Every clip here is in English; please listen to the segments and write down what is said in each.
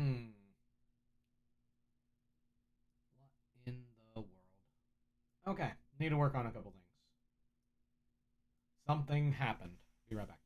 Hmm. What in the world? Okay. Need to work on a couple things. Something happened. Be right back.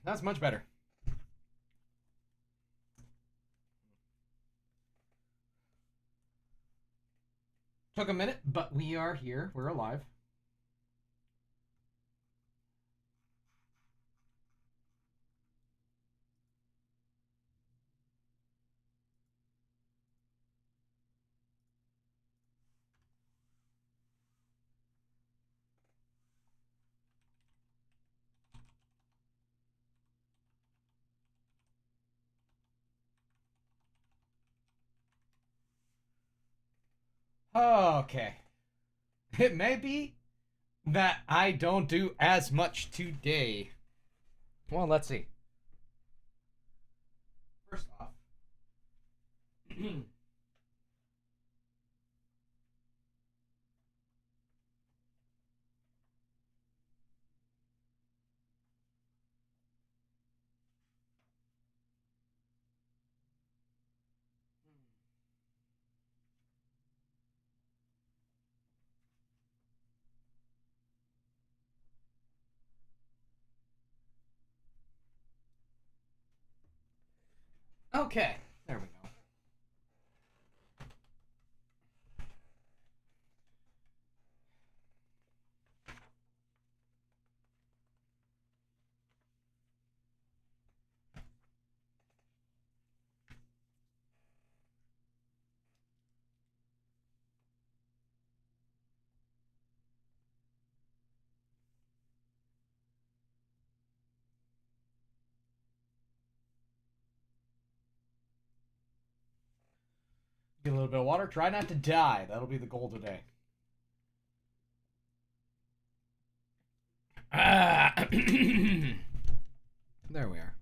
That's much better. Took a minute, but we are here. We're alive. Okay. It may be that I don't do as much today. Well, let's see. First off, okay, there we go. Get a little bit of water. Try not to die. That'll be the goal today. There we are.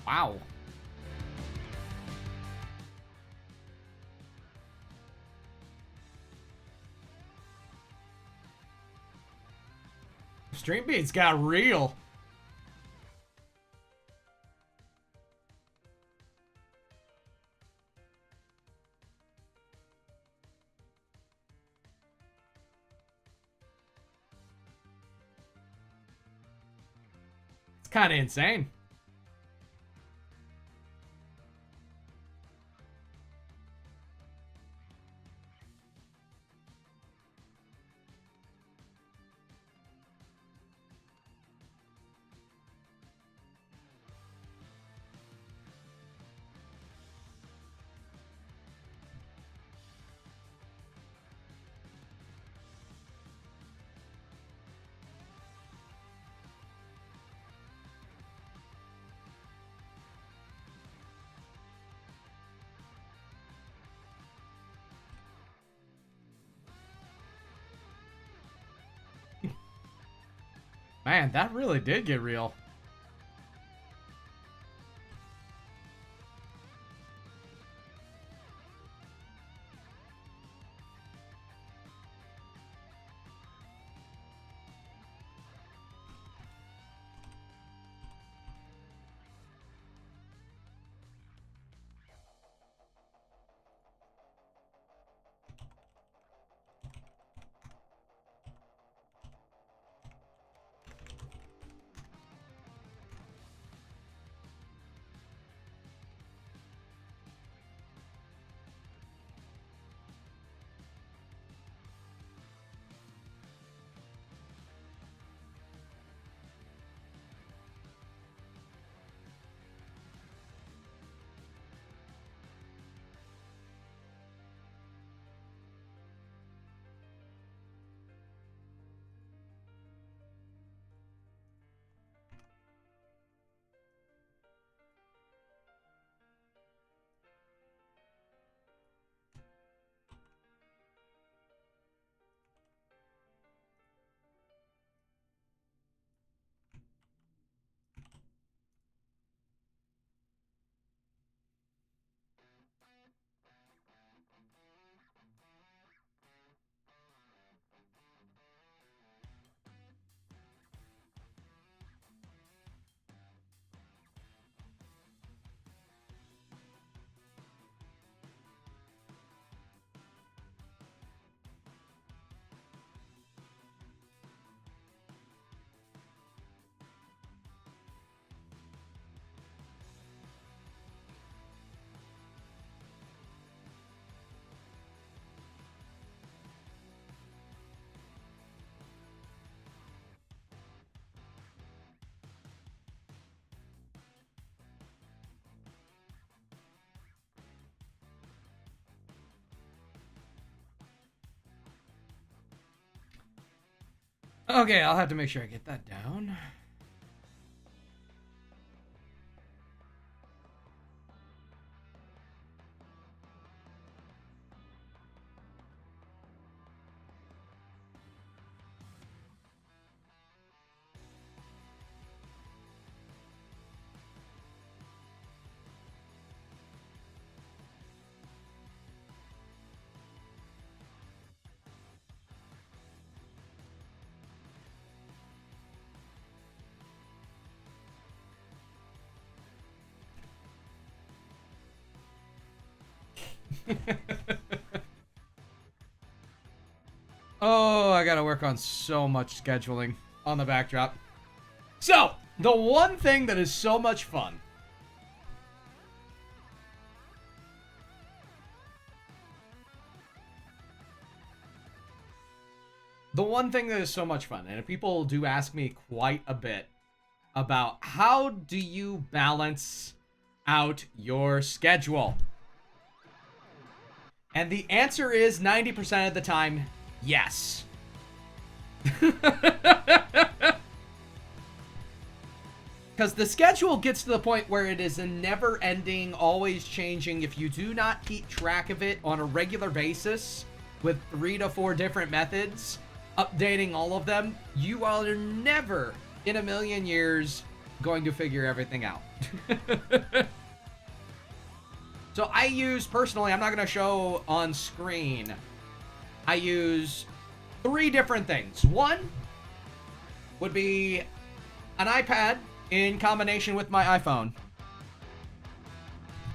Wow. Stream beats got real. It's kind of insane. Man, that really did get real. Okay, I'll have to make sure I get that down. Oh, I gotta work on so much scheduling on the backdrop. So, the one thing that is so much fun. The one thing that is so much fun, and people do ask me quite a bit about how do you balance out your schedule? And the answer is 90% of the time, yes. Because the schedule gets to the point where it is a never-ending, always changing. If you do not keep track of it on a regular basis with 3 to 4 different methods, updating all of them, you are never in a million years going to figure everything out. So I use, personally, I'm not going to show on screen, I use 3 different things. One would be an iPad in combination with my iPhone,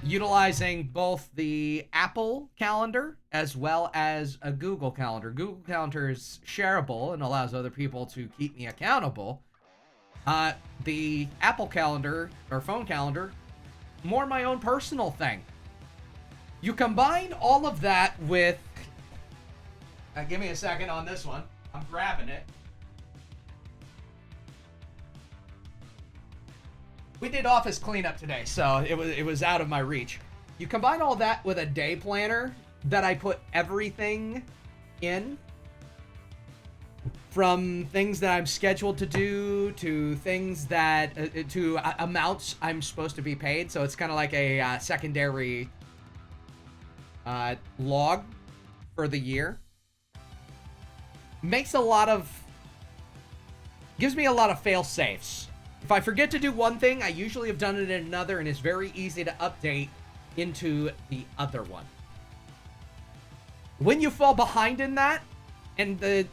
utilizing both the Apple Calendar as well as a Google Calendar. Google Calendar is shareable and allows other people to keep me accountable. The Apple Calendar, or phone calendar, more my own personal thing. You combine all of that with... give me a second on this one. I'm grabbing it. We did office cleanup today, so it was out of my reach. You combine all that with a day planner that I put everything in, from things that I'm scheduled to do to things that to amounts I'm supposed to be paid. So it's kind of like a secondary log for the year. Makes a lot of Gives me a lot of fail safes. If I forget to do one thing, I usually have done it in another, and it's very easy to update into the other one. When you fall behind in that, and the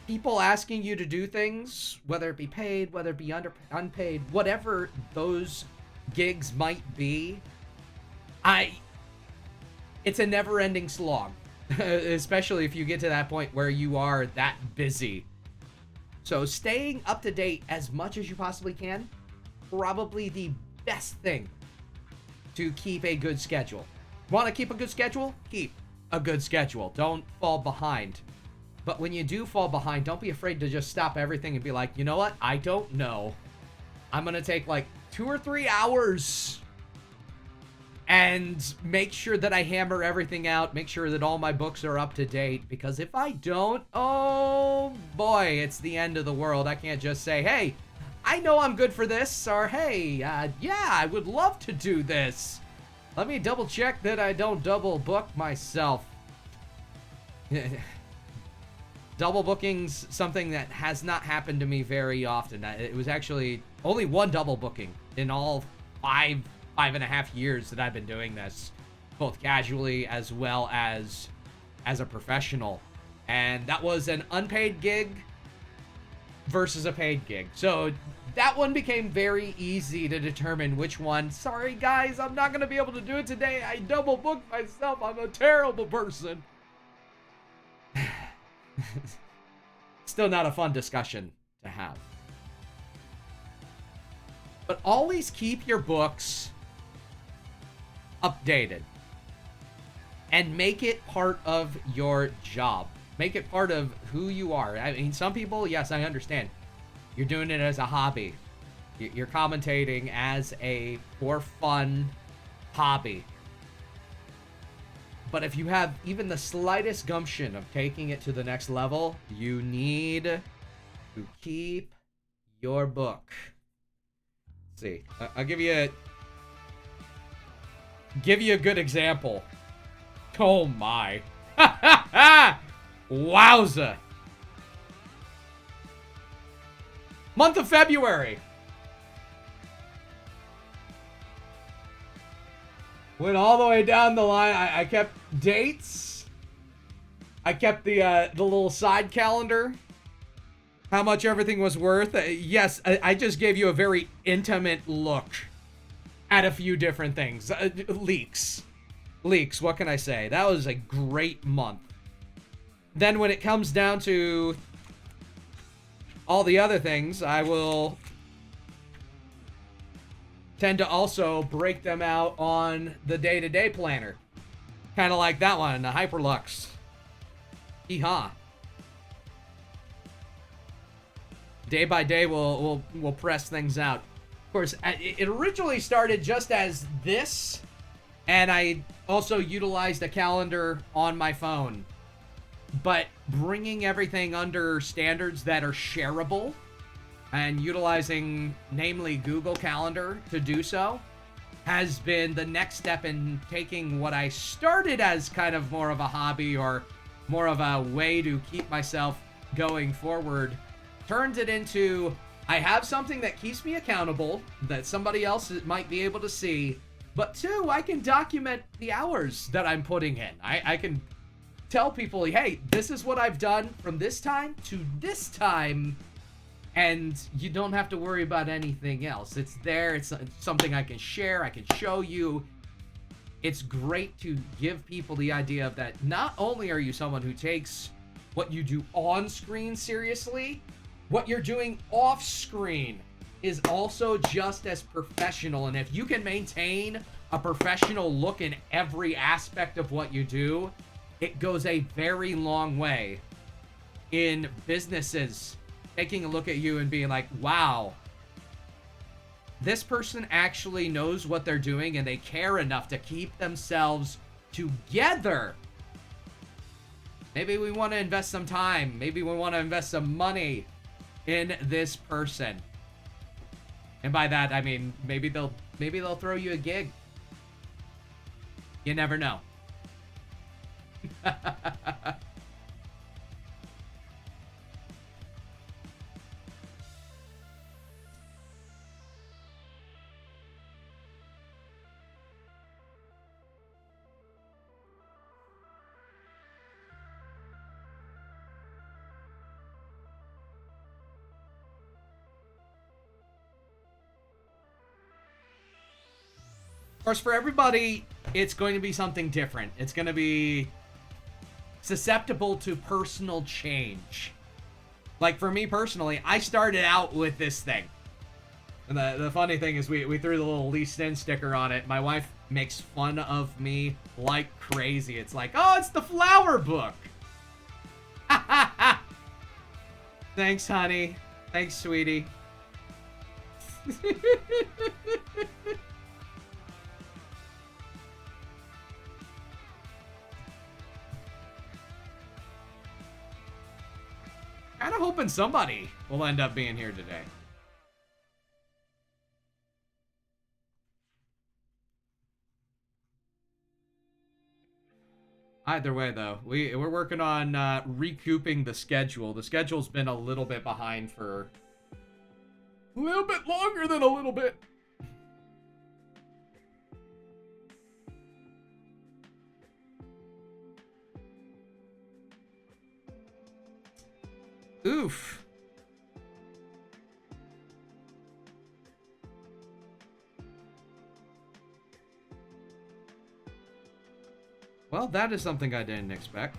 people asking you to do things, whether it be paid, whether it be unpaid, whatever those gigs might be, it's a never-ending slog, especially if you get to that point where you are that busy. So staying up to date as much as you possibly can, probably the best thing to keep a good schedule. Want to keep a good schedule? Keep a good schedule. Don't fall behind. But when you do fall behind, don't be afraid to just stop everything and be like, you know what? I don't know. I'm going to take like 2 or 3 hours and make sure that I hammer everything out, make sure that all my books are up to date, because if I don't, oh boy, it's the end of the world. I can't just say, hey, I know I'm good for this, or hey, yeah, I would love to do this. Let me double check that I don't double book myself. Double booking's something that has not happened to me very often. It was actually only one double booking in all 5.5 years that I've been doing this, both casually as well as a professional. And that was an unpaid gig versus a paid gig. So that one became very easy to determine which one. Sorry guys, I'm not going to be able to do it today. I double booked myself. I'm a terrible person. Still not a fun discussion to have. But always keep your books updated and make it part of your job. Make it part of who you are. I mean, some people, yes, I understand. You're doing it as a hobby. You're commentating as a for fun hobby. But if you have even the slightest gumption of taking it to the next level, you need to keep your book. Let's see, I'll give you a good example. Oh my. Wowza. Month of February. Went all the way down the line. I kept dates. I kept the little side calendar. How much everything was worth. Yes, I just gave you a very intimate look at a few different things. Leaks, what can I say? That was a great month. Then when it comes down to all the other things, I will tend to also break them out on the day-to-day planner. Kind of like that one, the Hyperlux. Hee-haw. Day by day, we'll press things out. Of course, it originally started just as this, and I also utilized a calendar on my phone. But bringing everything under standards that are shareable and utilizing, namely, Google Calendar to do so has been the next step in taking what I started as kind of more of a hobby or more of a way to keep myself going forward, turns it into, I have something that keeps me accountable, that somebody else might be able to see, but two, I can document the hours that I'm putting in. I can tell people, hey, this is what I've done from this time to this time, and you don't have to worry about anything else. It's there. It's something I can share. I can show you. It's great to give people the idea of that not only are you someone who takes what you do on screen seriously, what you're doing off screen is also just as professional. And if you can maintain a professional look in every aspect of what you do, it goes a very long way in businesses taking a look at you and being like, wow, this person actually knows what they're doing and they care enough to keep themselves together. Maybe we want to invest some time. Maybe we want to invest some money in this person. And by that, I mean, maybe they'll throw you a gig. You never know. Of course, for everybody, it's going to be something different. It's going to be susceptible to personal change. Like, for me personally, I started out with this thing. And the funny thing is we threw the little leased in sticker on it. My wife makes fun of me like crazy. It's like, oh, it's the flower book. Thanks, honey. Thanks, sweetie. Kind of hoping somebody will end up being here today. Either way, though, we're working on recouping the schedule. The schedule's been a little bit behind for a little bit longer than a little bit. Oof. Well, that is something I didn't expect.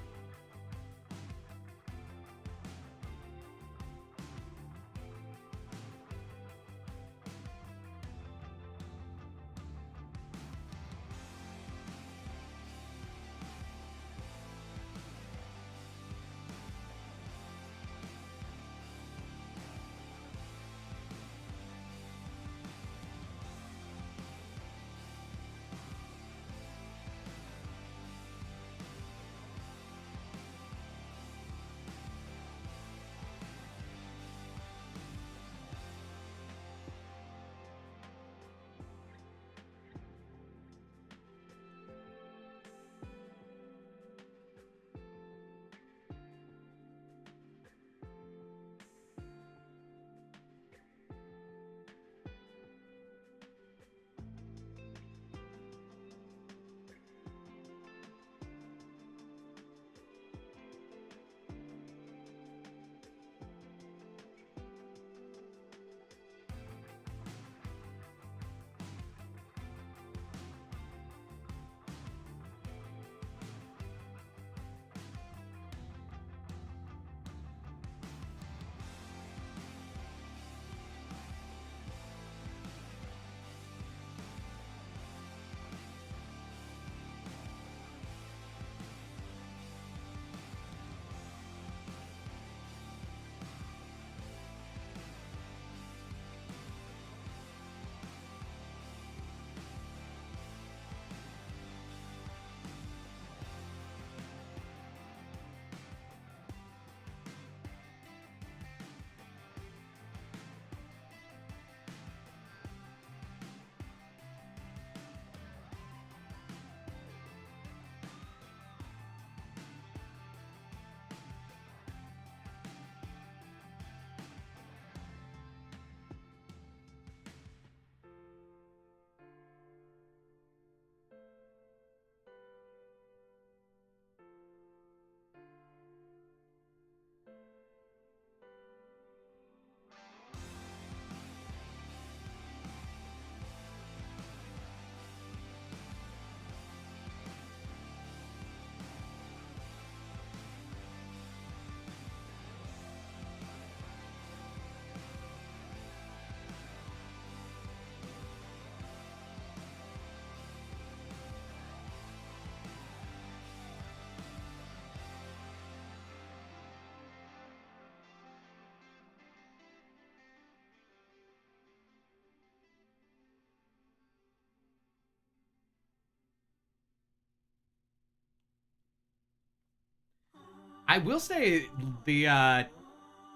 I will say the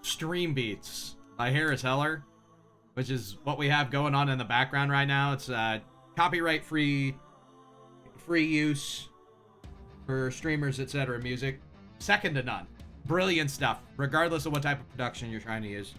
Stream Beats by Harris Heller, which is what we have going on in the background right now. It's copyright free use for streamers, etc. music. Second to none. Brilliant stuff, regardless of what type of production you're trying to use.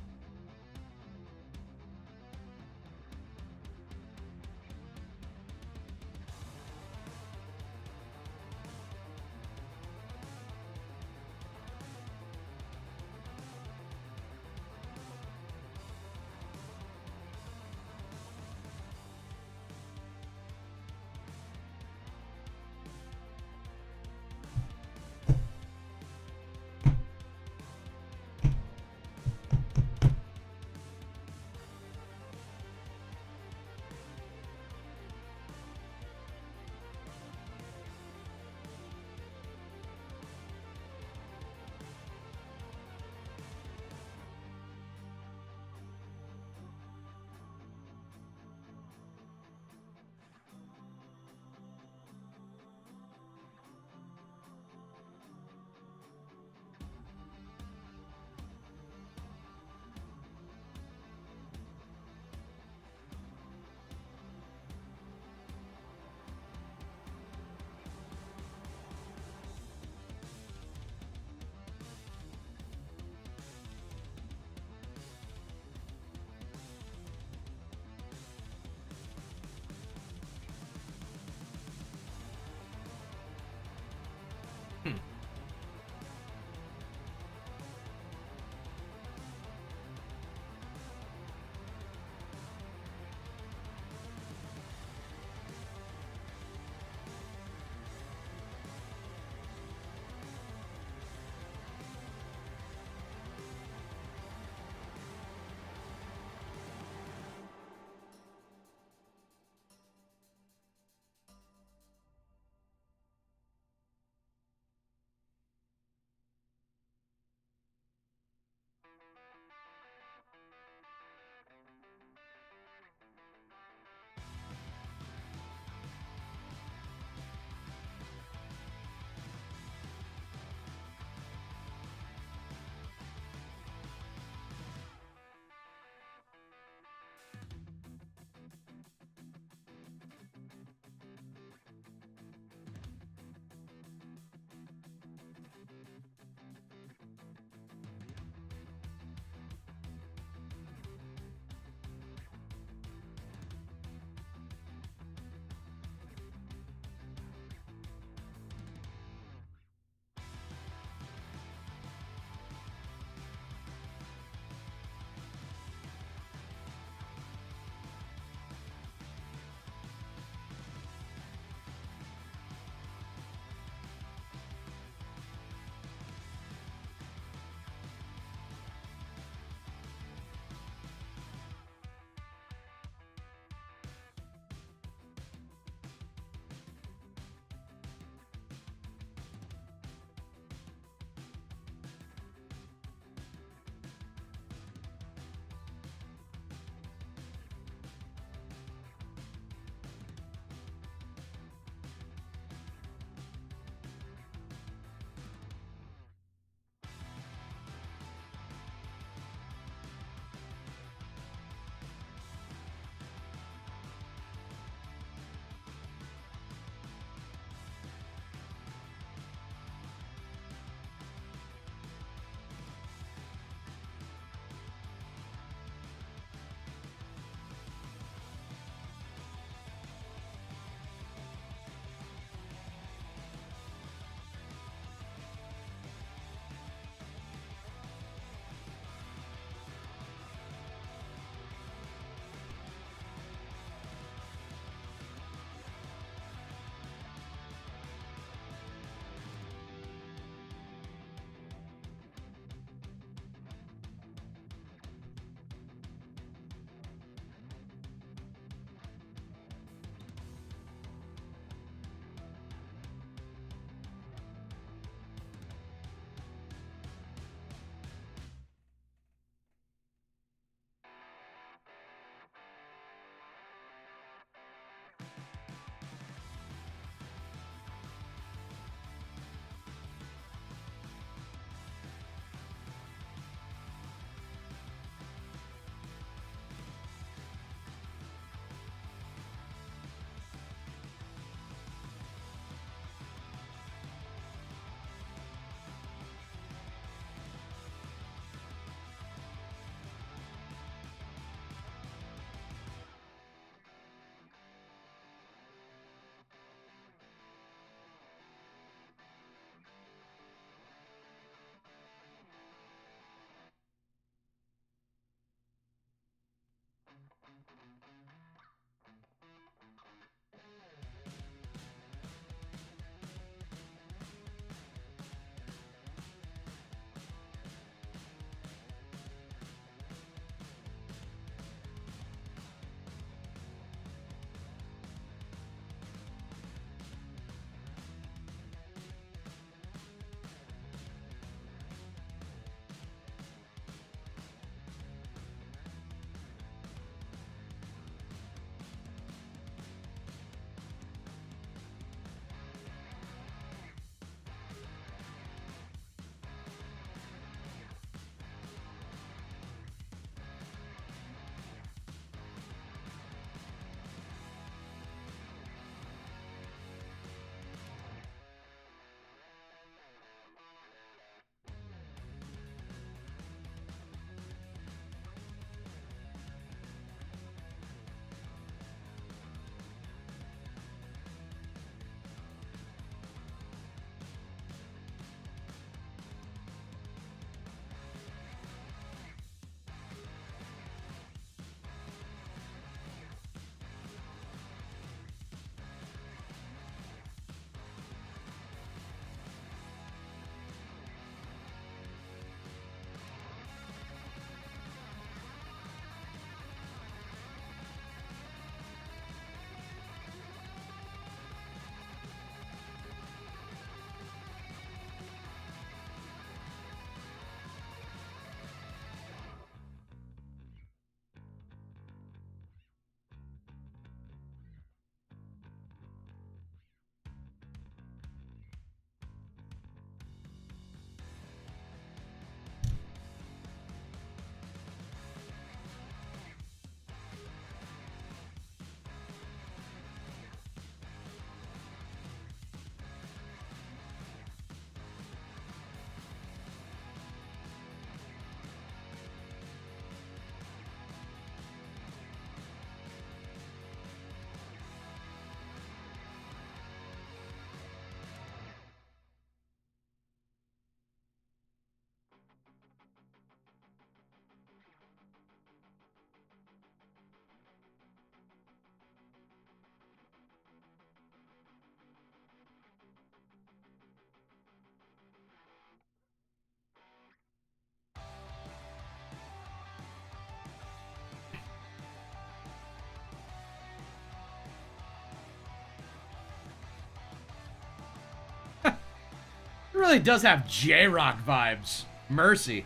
It really does have J-Rock vibes. Mercy.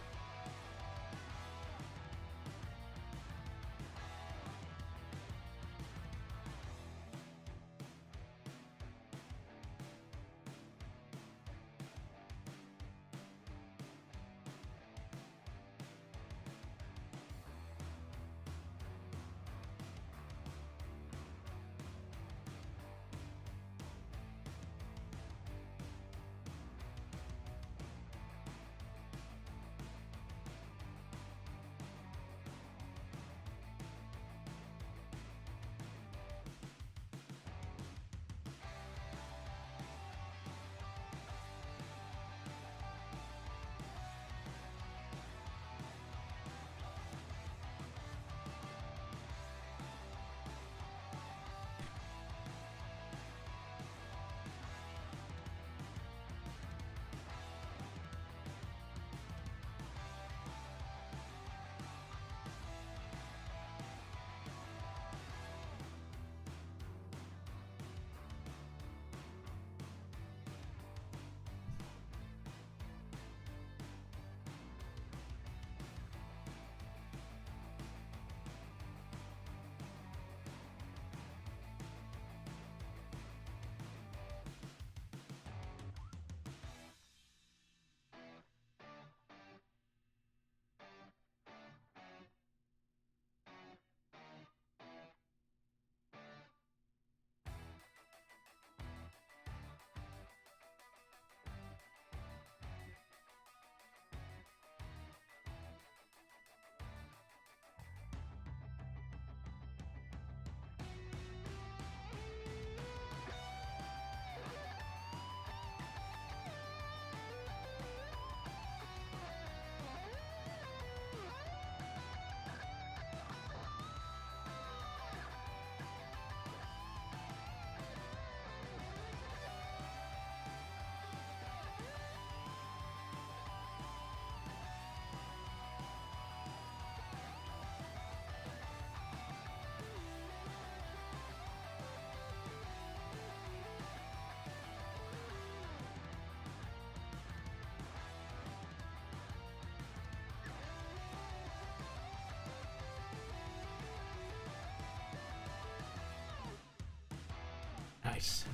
Nice.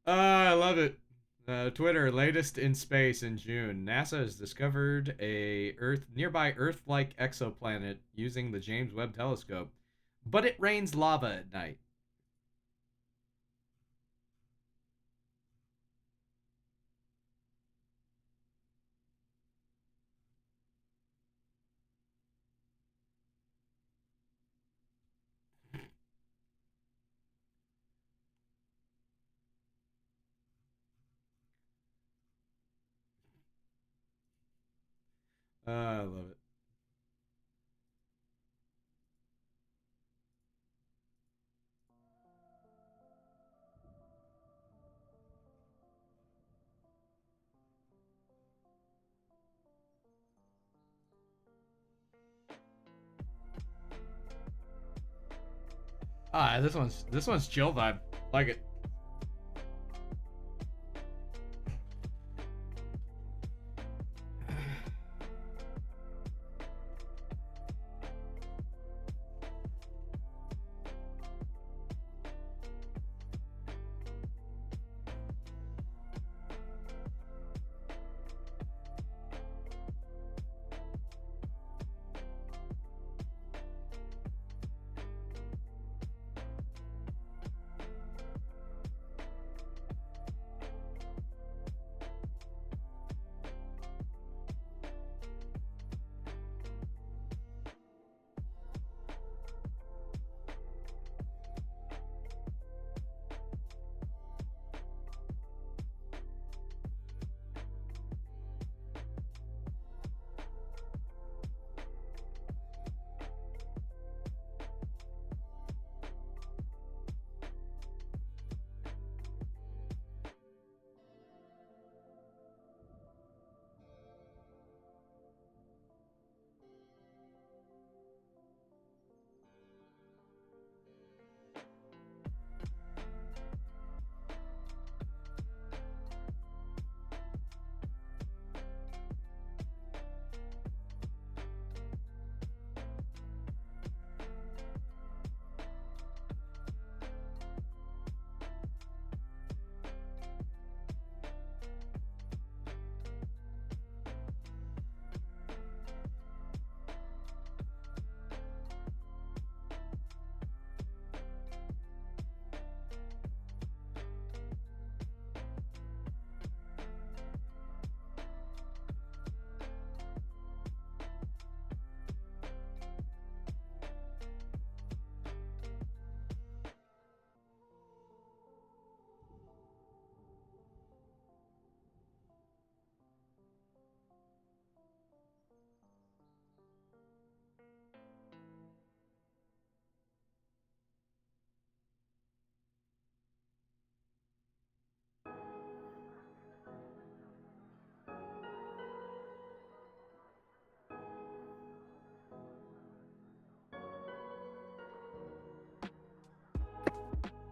I love it. Twitter, latest in space in June. NASA has discovered a nearby Earth-like exoplanet using the James Webb Telescope, but it rains lava at night. I love it. This one's chill vibe. Like it.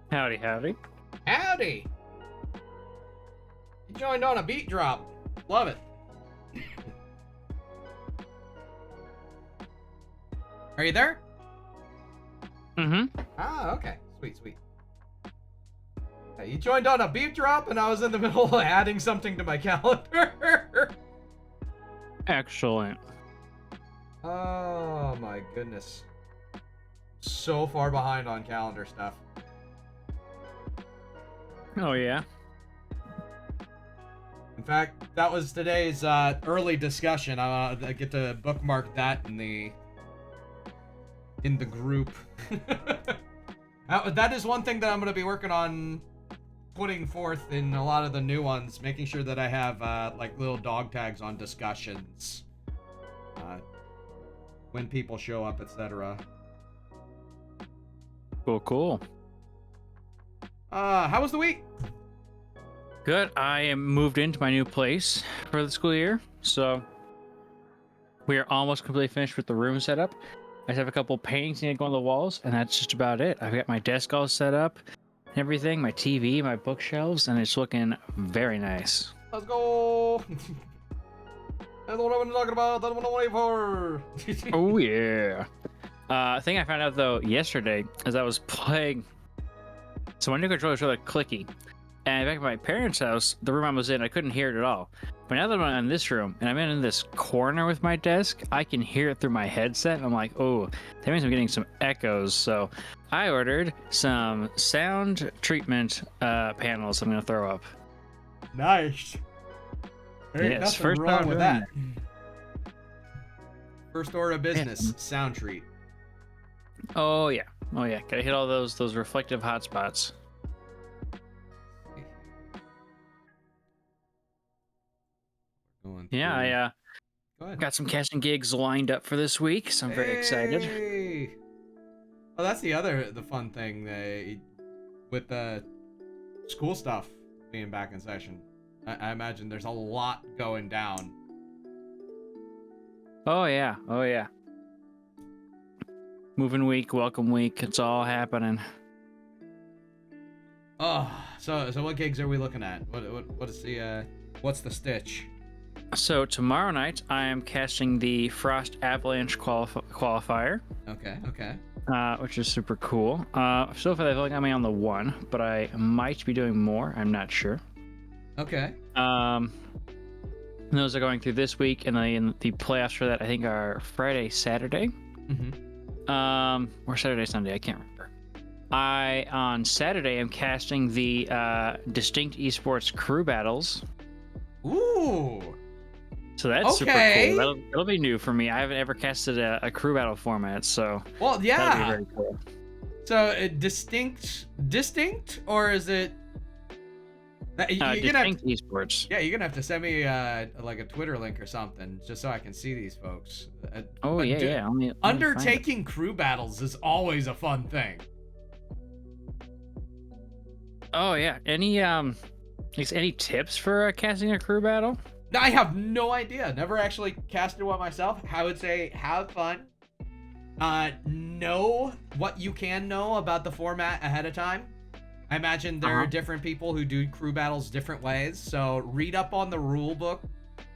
Howdy, howdy. Howdy! You joined on a beat drop. Love it. Are you there? Mm-hmm. Ah, okay. Sweet, sweet. Hey, you joined on a beat drop and I was in the middle of adding something to my calendar. Excellent. Oh my goodness. So far behind on calendar stuff. Oh, yeah? In fact, that was today's early discussion. I get to bookmark that in the group. That is one thing that I'm going to be working on putting forth in a lot of the new ones, making sure that I have like little dog tags on discussions when people show up, etc. Cool. How was the week? Good. I am moved into my new place for the school year, so we are almost completely finished with the room setup. I just have a couple paintings that go on the walls, and that's just about it. I've got my desk all set up and everything, my TV, my bookshelves, and it's looking very nice. Let's go. That's what I've been talking about. That's what I'm waiting for. Oh yeah. Thing I found out though yesterday is I was playing. So my new controller's really clicky, and back at my parents' house, the room I was in, I couldn't hear it at all. But now that I'm in this room and I'm in this corner with my desk, I can hear it through my headset. I'm like, oh, that means I'm getting some echoes. So I ordered some sound treatment panels I'm gonna throw up. Nice. There ain't Yes, nothing first wrong time with doing that. First order of business, sound treat. Oh yeah, gotta hit all those reflective hotspots. Yeah, I got some casting gigs lined up for this week, so I'm very excited. Oh, that's the fun thing with the school stuff being back in session. I imagine there's a lot going down. Oh yeah. Moving week, welcome week, it's all happening. Oh, so what gigs are we looking at? What's the stitch? So tomorrow night I am casting the Frost Avalanche qualifier. Okay. Which is super cool. So far they've only got me on the one, but I might be doing more. I'm not sure. Okay. Those are going through this week, and then the playoffs for that I think are Friday, Saturday. Or Saturday, Sunday. I can't remember. On Saturday I'm casting the Distinct Esports crew battles. Ooh. So that's super cool. That'll be new for me. I haven't ever casted a crew battle format, so well, yeah. That'll be very cool. So distinct, or is it? Distinct Esports. Yeah, you're gonna have to send me like a Twitter link or something, just so I can see these folks. Yeah. Undertaking crew battles is always a fun thing. Oh yeah. Any tips for casting a crew battle? I have no idea. Never actually casted one myself. I would say have fun. Know what you can know about the format ahead of time. I imagine there are different people who do crew battles different ways. So read up on the rule book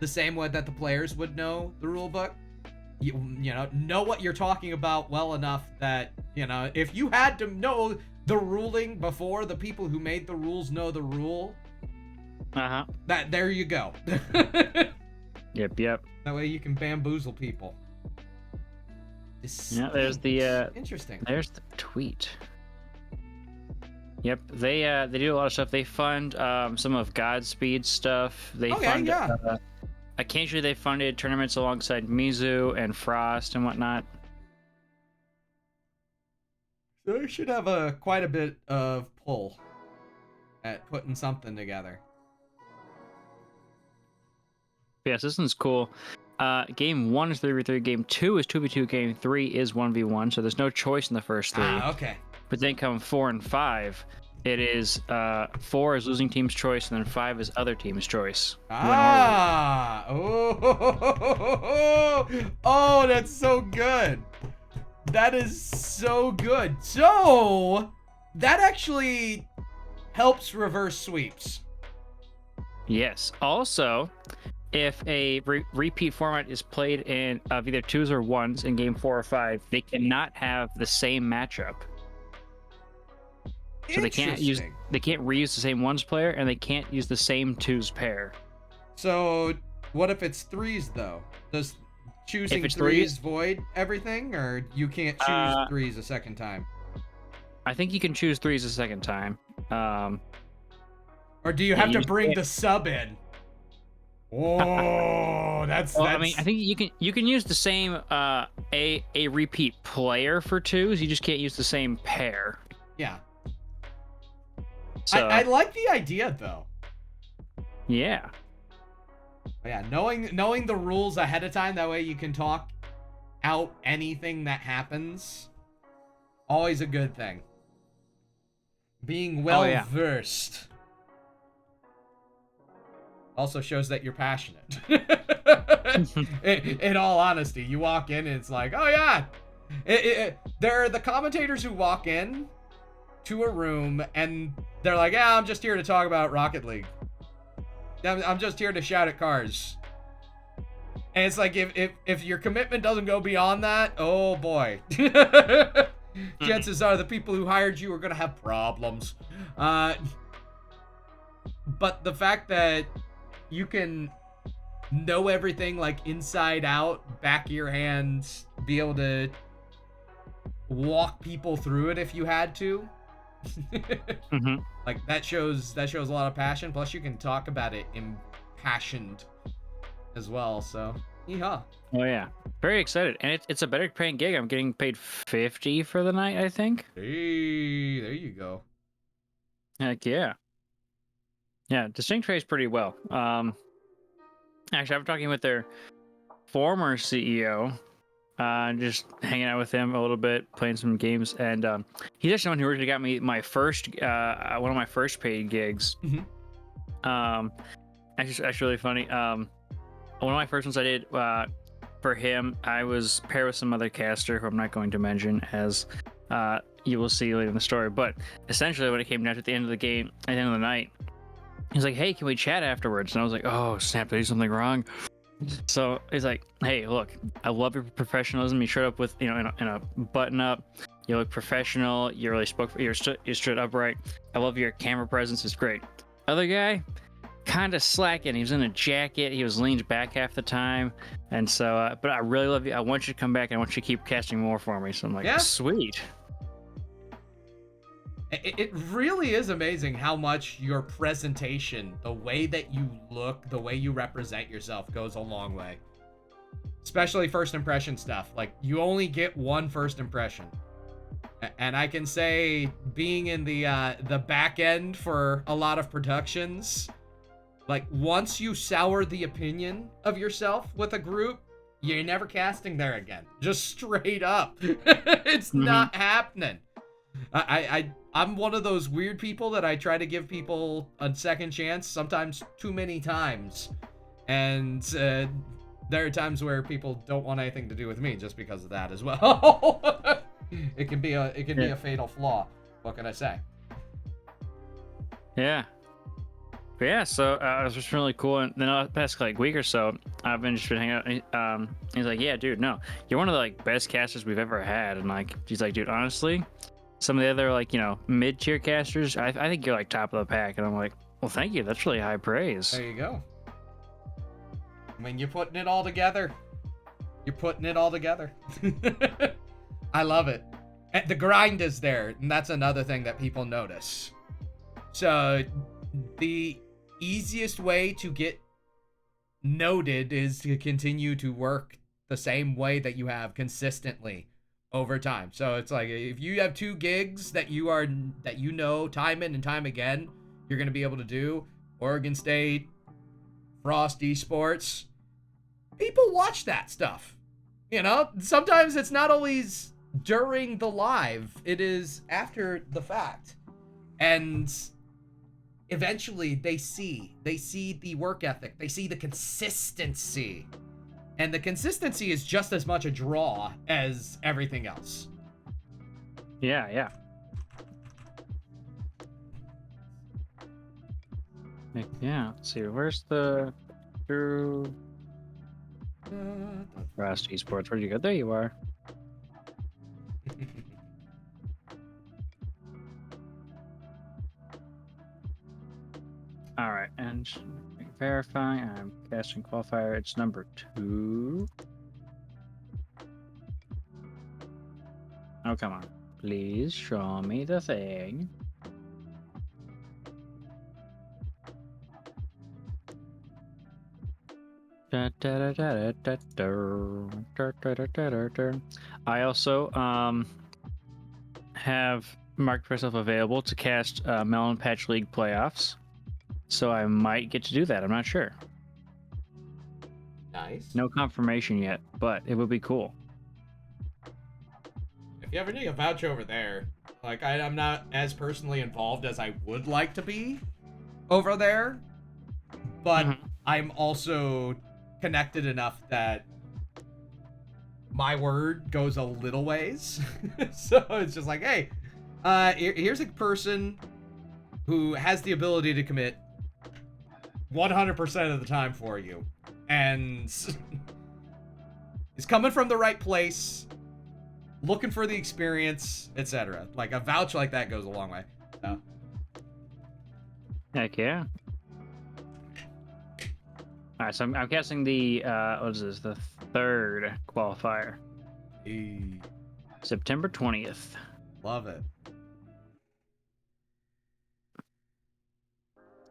the same way that the players would know the rule book. You know what you're talking about well enough that, if you had to know the ruling before the people who made the rules know the rule, there you go. Yep. That way you can bamboozle people. Yeah, there's the interesting. There's the tweet. Yep, they do a lot of stuff. They fund some of Godspeed's stuff. They fund occasionally they funded tournaments alongside Mizu and Frost and whatnot. So they should have quite a bit of pull at putting something together. Yes, this one's cool. Game 1 is 3v3, game 2 is 2v2, game 3 is 1v1, so there's no choice in the first 3. Okay. But then come 4 and 5, it is 4 is losing team's choice, and then 5 is other team's choice. Oh, that's so good. That is so good. So, that actually helps reverse sweeps. Yes. Also, if a repeat format is played in either 2s or 1s in game 4 or 5, they cannot have the same matchup. So they can't reuse the same 1s player, and they can't use the same 2s pair. So what if it's 3s though? Does choosing 3s void everything, or you can't choose 3s a second time? I think you can choose 3s a second time. Or do you have to bring the sub in? Oh, that's. I mean, I think you can use the same a repeat player for 2s. You just can't use the same pair. Yeah. So, I like the idea though. Yeah. Yeah, knowing the rules ahead of time, that way you can talk out anything that happens. Always a good thing. Being well versed also shows that you're passionate. in all honesty, you walk in and it's like, oh yeah. There are the commentators who walk in to a room and they're like, yeah, I'm just here to talk about Rocket League. I'm just here to shout at cars. And it's like if your commitment doesn't go beyond that, oh boy. Chances are the people who hired you are gonna have problems. But the fact that you can know everything like inside out, back of your hands, be able to walk people through it if you had to. Mm-hmm. Like that shows a lot of passion. Plus you can talk about it impassioned as well. So yeehaw. Oh yeah, very excited, and it's a better paying gig. I'm getting paid 50 for the night, I think. Hey, there you go. Heck yeah. Yeah, Distinct trades pretty well. Actually, I've been talking with their former CEO, just hanging out with him a little bit, playing some games, and he's actually the one who originally got me my first, one of my first paid gigs. Mhm. Actually really funny. One of my first ones I did for him, I was paired with some other caster who I'm not going to mention, as you will see later in the story. But essentially, when it came down to the end of the game, at the end of the night, he's like, "Hey, can we chat afterwards?" And I was like, "Oh snap! Did I do something wrong?" So he's like, "Hey, look, I love your professionalism. You showed up with, in a button up. You look professional. You really spoke. You stood upright. I love your camera presence. It's great." Other guy, kind of slacking. He was in a jacket. He was leaned back half the time. And so, but I really love you. I want you to come back. And I want you to keep casting more for me. So I'm like, Yeah. Sweet. It really is amazing how much your presentation, the way that you look, the way you represent yourself goes a long way. Especially first impression stuff. Like, you only get one first impression. And I can say, being in the back end for a lot of productions, like, once you sour the opinion of yourself with a group, you're never casting there again. Just straight up. It's not happening. I'm one of those weird people that I try to give people a second chance, sometimes too many times. And there are times where people don't want anything to do with me just because of that as well. It can be a fatal flaw. What can I say? Yeah. But yeah, so it was just really cool. And then the past like week or so, I've been hanging out. He's like, "Yeah, dude, no, you're one of the like best casters we've ever had." And like, he's like, "Dude, honestly, some of the other like mid-tier casters, I think you're like top of the pack." And I'm like, "Well, thank you. That's really high praise." There you go. I mean, you're putting it all together. You're putting it all together. I love it. And the grind is there, and that's another thing that people notice. So the easiest way to get noted is to continue to work the same way that you have consistently over time. So it's like, if you have 2 gigs that you know time in and time again you're going to be able to do, Oregon State, Frost Esports, people watch that stuff. Sometimes it's not always during the live, it is after the fact. And eventually they see the work ethic, they see the consistency. And the consistency is just as much a draw as everything else. Yeah. Yeah, let's see, where's the Drew Frost Esports? Where'd you go? There you are. All right, and verify. I'm casting qualifier. It's number 2. Oh, come on. Please show me the thing. I also have marked myself available to cast Melon Patch League playoffs, so I might get to do that. I'm not sure. Nice. No confirmation yet, but it would be cool. If you ever need a vouch over there, like, I'm not as personally involved as I would like to be over there, but I'm also connected enough that my word goes a little ways. So it's just like, hey, here's a person who has the ability to commit 100% of the time for you, and He's coming from the right place, looking for the experience, etc. Like, a vouch like that goes a long way. So. Heck yeah. All right, so I'm guessing the what is this? The third qualifier. Hey. September 20th. Love it.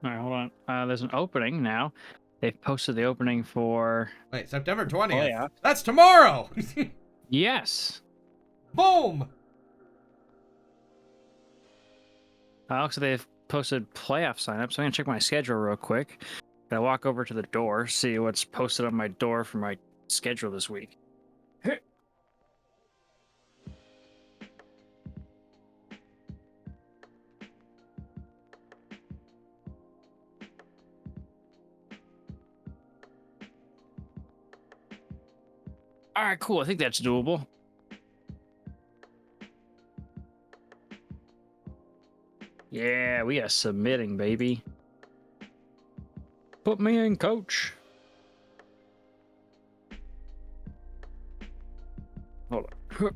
All right, hold on. There's an opening now. They've posted the opening for... Wait, September 20th? Oh, yeah. That's tomorrow! Yes! Boom! Looks like they've posted playoff signups. So I'm going to check my schedule real quick. I walk over to the door, see what's posted on my door for my schedule this week. All right, cool. I think that's doable. Yeah, we are submitting, baby. Put me in, coach. Hold on.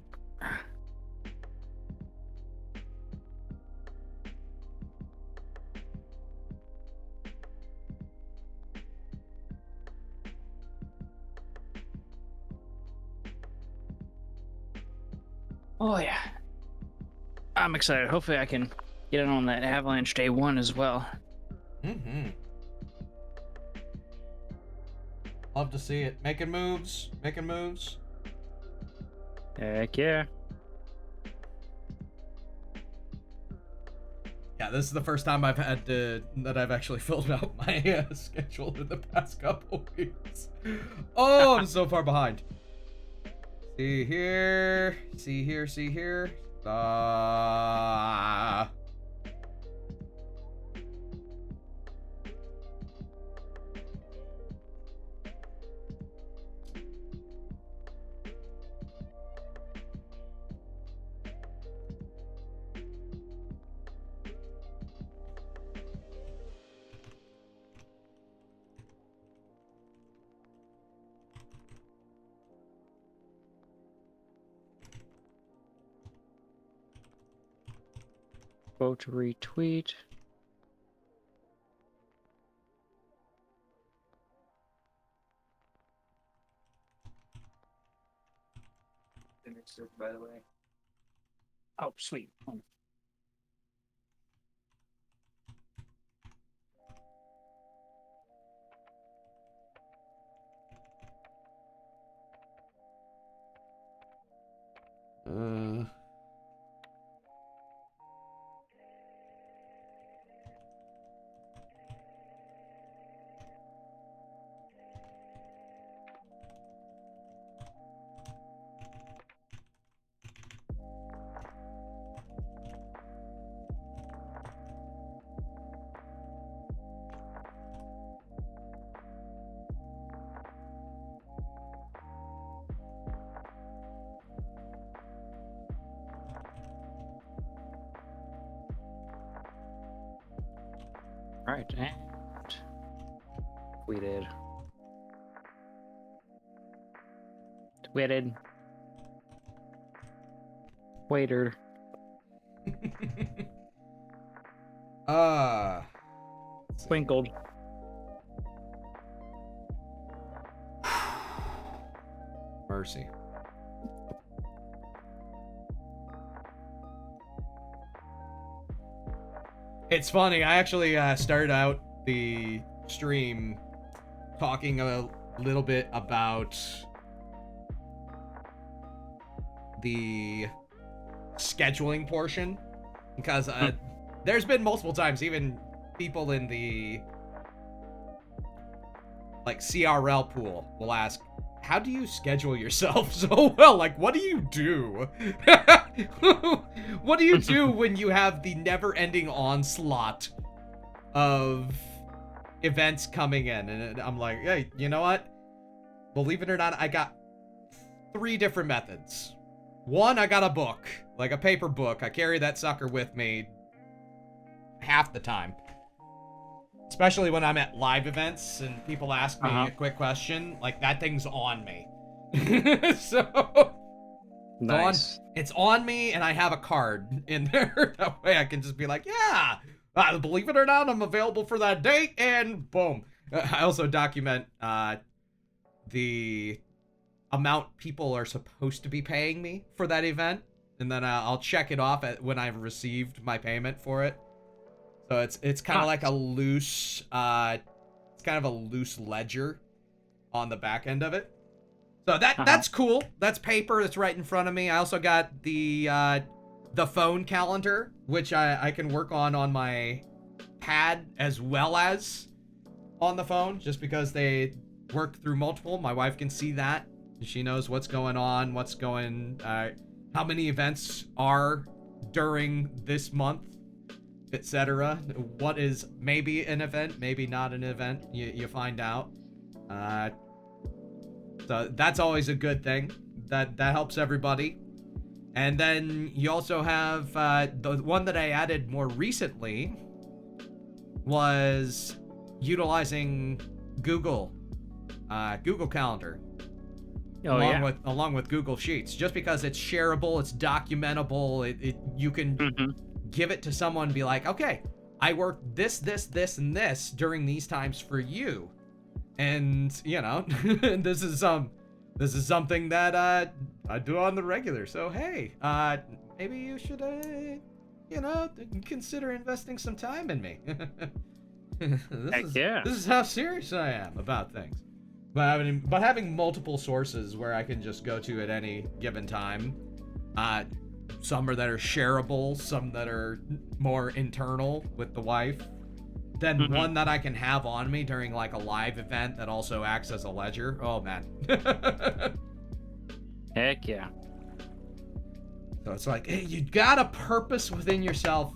Oh, yeah. I'm excited. Hopefully I can get in on that Avalanche Day 1 as well. Mm-hmm. Love to see it. Making moves. Making moves. Heck yeah. Yeah, this is the first time I've had that I've actually filled out my schedule in the past couple weeks. Oh, I'm so far behind. See here. See here. See here. Go to retweet. By the way. Oh, sweet. Right, and tweeted. Tweeted. Waiter. Twinkled. Mercy. It's funny, I actually started out the stream talking a little bit about the scheduling portion, because there's been multiple times, even people in the like CRL pool will ask, how do you schedule yourself so well? Like, what do you do? What do you do when you have the never-ending onslaught of events coming in? And I'm like, hey, you know what? Believe it or not, I got 3 different methods. 1, I got a book, like a paper book. I carry that sucker with me half the time. Especially when I'm at live events and people ask me a quick question, like, that thing's on me. So Nice. it's on me, and I have a card in there. That way I can just be like, yeah, believe it or not, I'm available for that date, and boom. I also document the amount people are supposed to be paying me for that event, and then I'll check it off when I've received my payment for it. So it's kind of like a loose, it's kind of a loose ledger on the back end of it. So that's cool. That's paper that's right in front of me. I also got the phone calendar, which I can work on my pad as well as on the phone, just because they work through multiple. My wife can see that. She knows what's going on, how many events are during this month, etc. What is maybe an event, maybe not an event. You find out. So that's always a good thing. That helps everybody. And then you also have the one that I added more recently was utilizing Google Calendar. Along with Google Sheets, just because it's shareable, it's documentable. You can give it to someone and be like, okay, I worked this, and this during these times for you. And this is something that I do on the regular. So hey, maybe you should consider investing some time in me. This is how serious I am about things. But having multiple sources where I can just go to at any given time. Some that are shareable, some that are more internal with the wife. Then one that I can have on me during like a live event that also acts as a ledger. Oh man. Heck yeah. So it's like, hey, you got a purpose within yourself.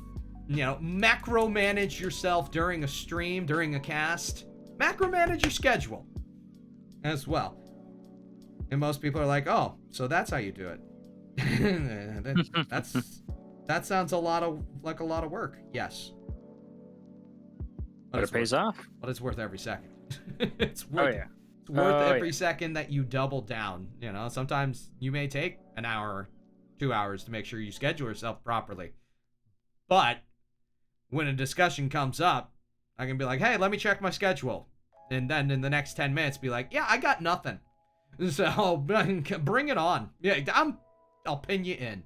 Macro manage yourself during a stream, during a cast. Macro manage your schedule as well. And most people are like, oh, so that's how you do it. That sounds like a lot of work. Yes. But it pays off. But it's worth every second. It's worth every second that you double down. Sometimes you may take an hour or 2 hours to make sure you schedule yourself properly. But when a discussion comes up, I can be like, hey, let me check my schedule. And then in the next 10 minutes, be like, yeah, I got nothing. So bring it on. Yeah, I'll pin you in.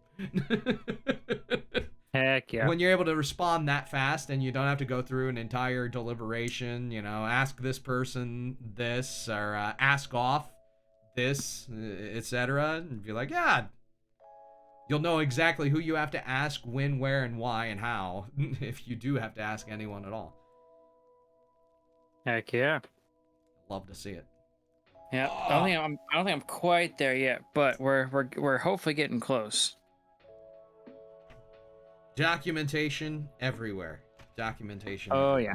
Heck yeah. When you're able to respond that fast and you don't have to go through an entire deliberation, ask this person this or ask off this, etc. And be like, yeah, you'll know exactly who you have to ask, when, where, and why, and how, if you do have to ask anyone at all. Heck yeah. Love to see it. Yeah, I don't think I'm quite there yet, but we're hopefully getting close. Documentation everywhere. Documentation. Oh yeah.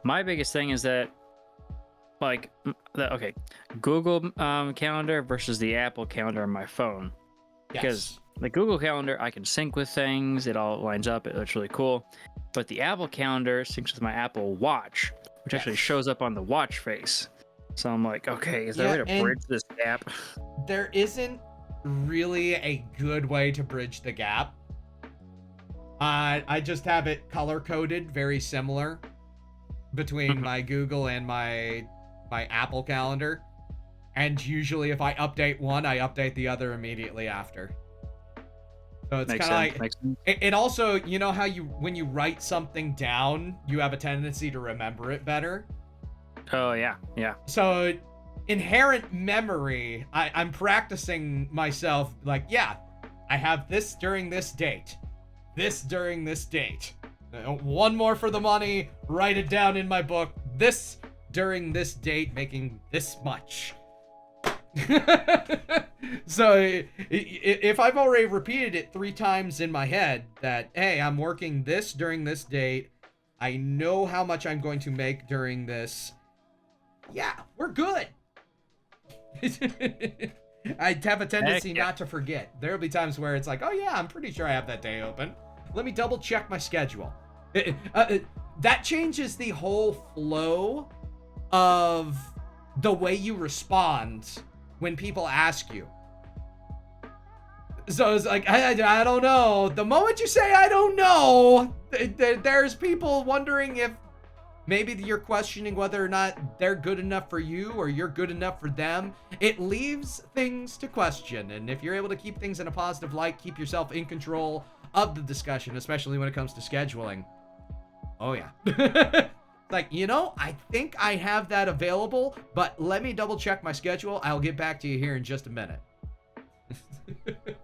My biggest thing is that, Google Calendar versus the Apple Calendar on my phone. Yes. Because the Google Calendar, I can sync with things. It all lines up. It looks really cool. But the Apple Calendar syncs with my Apple Watch, which actually shows up on the watch face. So I'm like, okay, is there a way to bridge this gap? There isn't really a good way to bridge the gap. I just have it color-coded, very similar, between my Google and my Apple Calendar. And usually if I update one, I update the other immediately after. So it's kind of like... It also, how when you write something down, you have a tendency to remember it better? Oh, yeah, yeah. So inherent memory, I'm practicing myself, like, yeah, I have this during this date. This during this date. One more for the money. Write it down in my book. This during this date, making this much. So if I've already repeated it 3 times in my head that, hey, I'm working this during this date, I know how much I'm going to make during this. Yeah, we're good. I have a tendency not to forget. There'll be times where it's like, oh yeah, I'm pretty sure I have that day open. Let me double check my schedule. That changes the whole flow of the way you respond when people ask you. So it's like, I don't know. The moment you say I don't know, there's people wondering if maybe you're questioning whether or not they're good enough for you or you're good enough for them. It leaves things to question. And if you're able to keep things in a positive light, keep yourself in control of the discussion, especially when it comes to scheduling. Oh, yeah. Like, I think I have that available, but let me double check my schedule. I'll get back to you here in just a minute.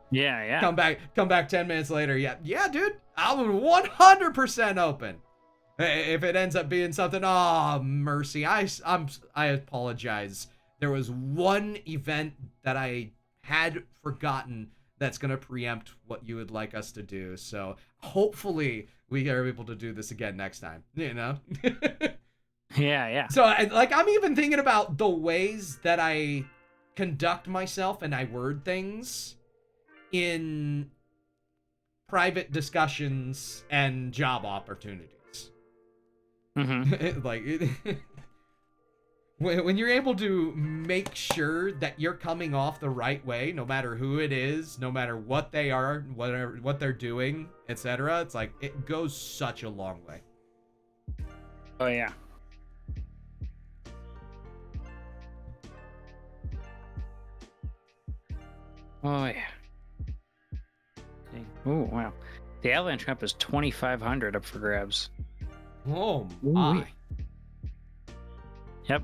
Yeah. Come back 10 minutes later. Yeah, dude. I'm 100% open. If it ends up being something, oh, mercy. I apologize. There was one event that I had forgotten that's going to preempt what you would like us to do. So hopefully we are able to do this again next time, Yeah. So I'm even thinking about the ways that I conduct myself and I word things in private discussions and job opportunities. When you're able to make sure that you're coming off the right way, no matter who it is, no matter what they are, what they're doing, etc., it's like it goes such a long way. Oh yeah. Oh yeah. Oh wow. The Avalanche Cup is 2,500 up for grabs. Oh my. Ooh-wee. Yep,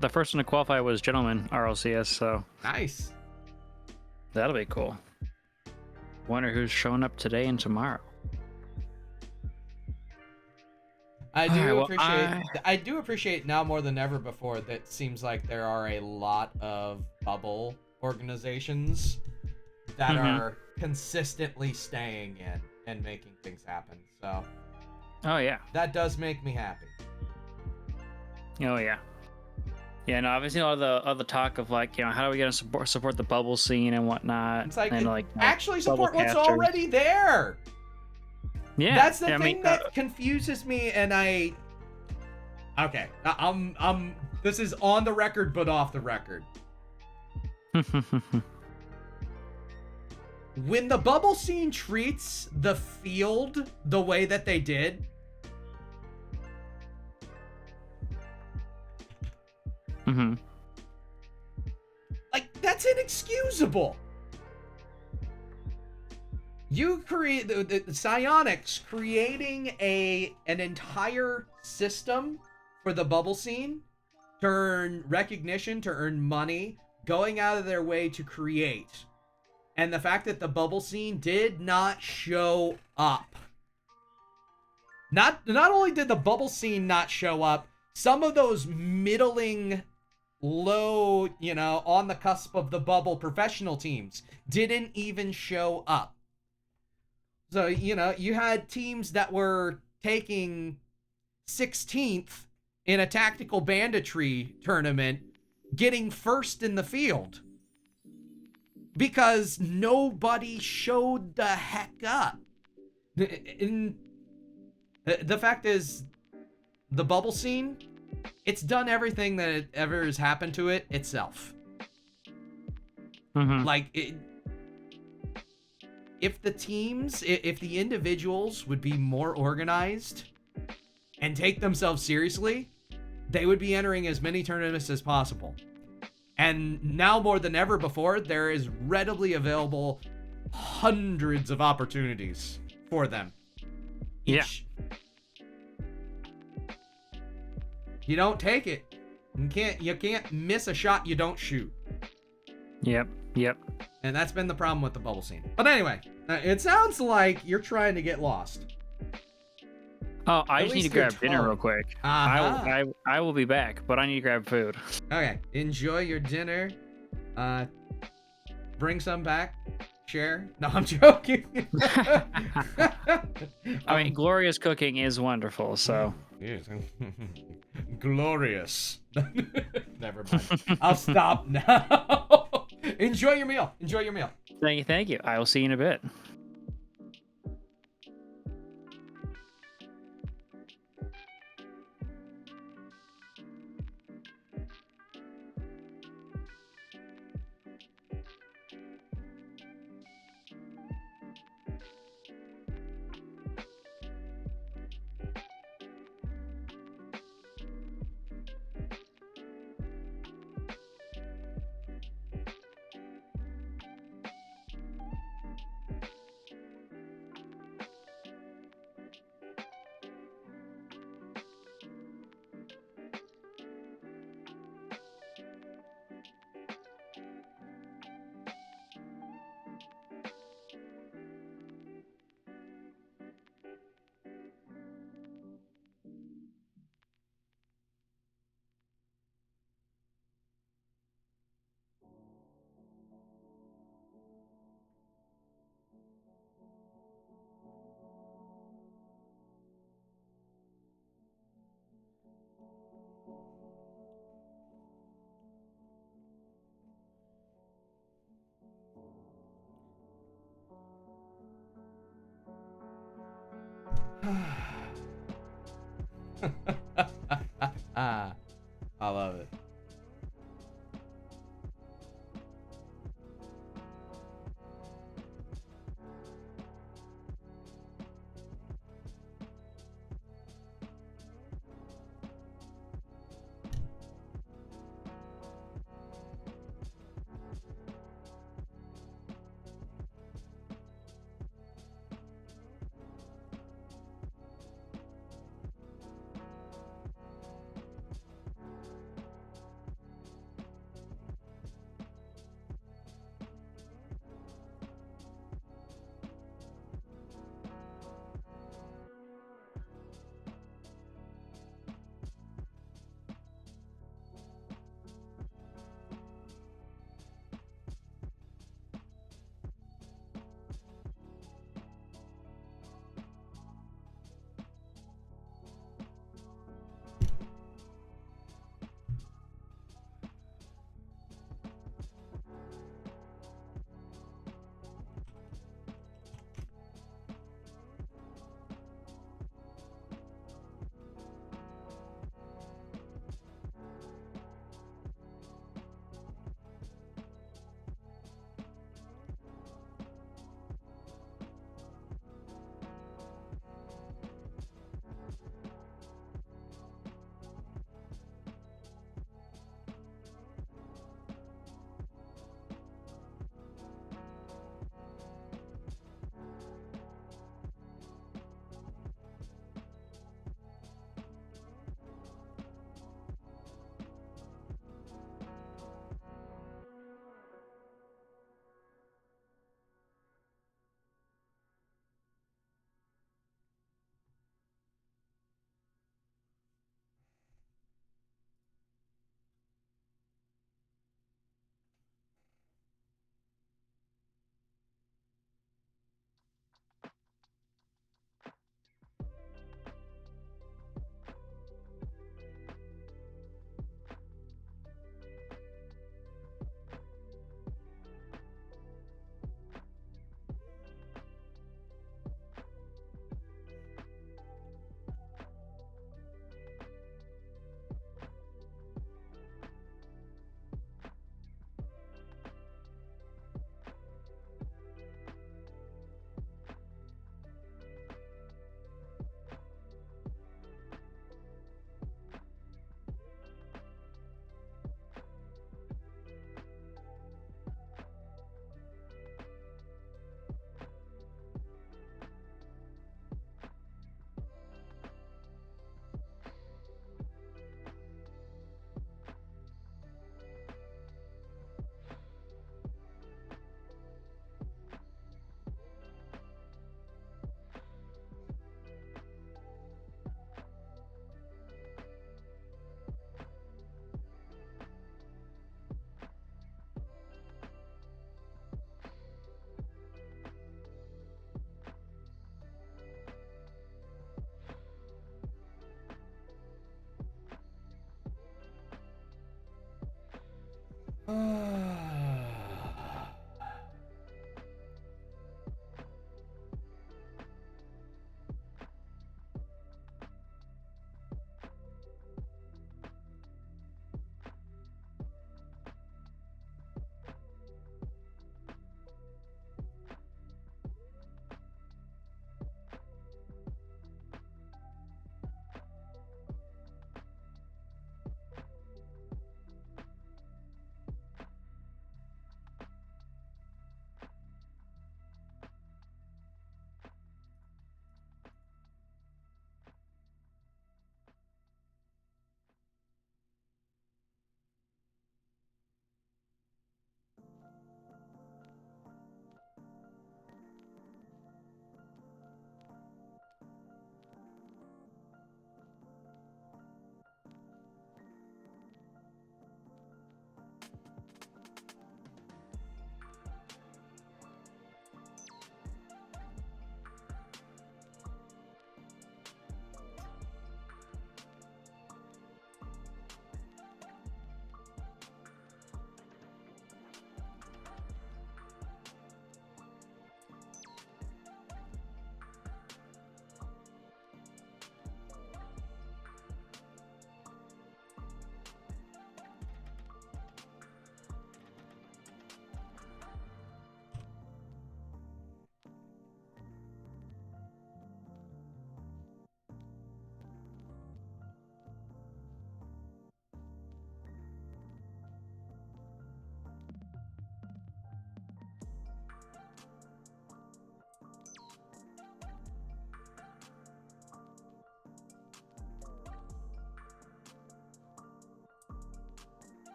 the first one to qualify was Gentleman RLCS, so Nice. that'll be cool. Wonder who's showing up today and tomorrow. I do appreciate now more than ever before that it seems like there are a lot of bubble organizations that are consistently staying in and making things happen. So oh yeah. That does make me happy. Oh yeah. Yeah, no, obviously all the talk of like, how are we gonna support the bubble scene and whatnot. It's like, and actually support what's casters. already there. Yeah. That's the thing that confuses me, and okay. This is on the record but off the record. When the bubble scene treats the field the way that they did, like, that's inexcusable. You create the Psionics creating an entire system for the bubble scene to earn recognition, to earn money, going out of their way to create. And the fact that the bubble scene did not show up. Not only did the bubble scene not show up, some of those middling, low, on the cusp of the bubble professional teams didn't even show up. So, you had teams that were taking 16th in a tactical banditry tournament getting first in the field because nobody showed the heck up. The fact is, the bubble scene, it's done everything that ever has happened to it itself. If the individuals would be more organized and take themselves seriously, they would be entering as many tournaments as possible. And now more than ever before, there is readily available hundreds of opportunities for them. Each. You don't take it. You can't miss a shot you don't shoot. Yep. And that's been the problem with the bubble scene. But anyway, it sounds like you're trying to get lost. Oh, I just need to grab dinner real quick. I will be back, but I need to grab food. Okay, enjoy your dinner. Bring some back. Share. No, I'm joking. I mean, glorious cooking is wonderful, so. Yes. Glorious. Never mind. I'll stop now. Enjoy your meal. Thank you. I will see you in a bit. I love it.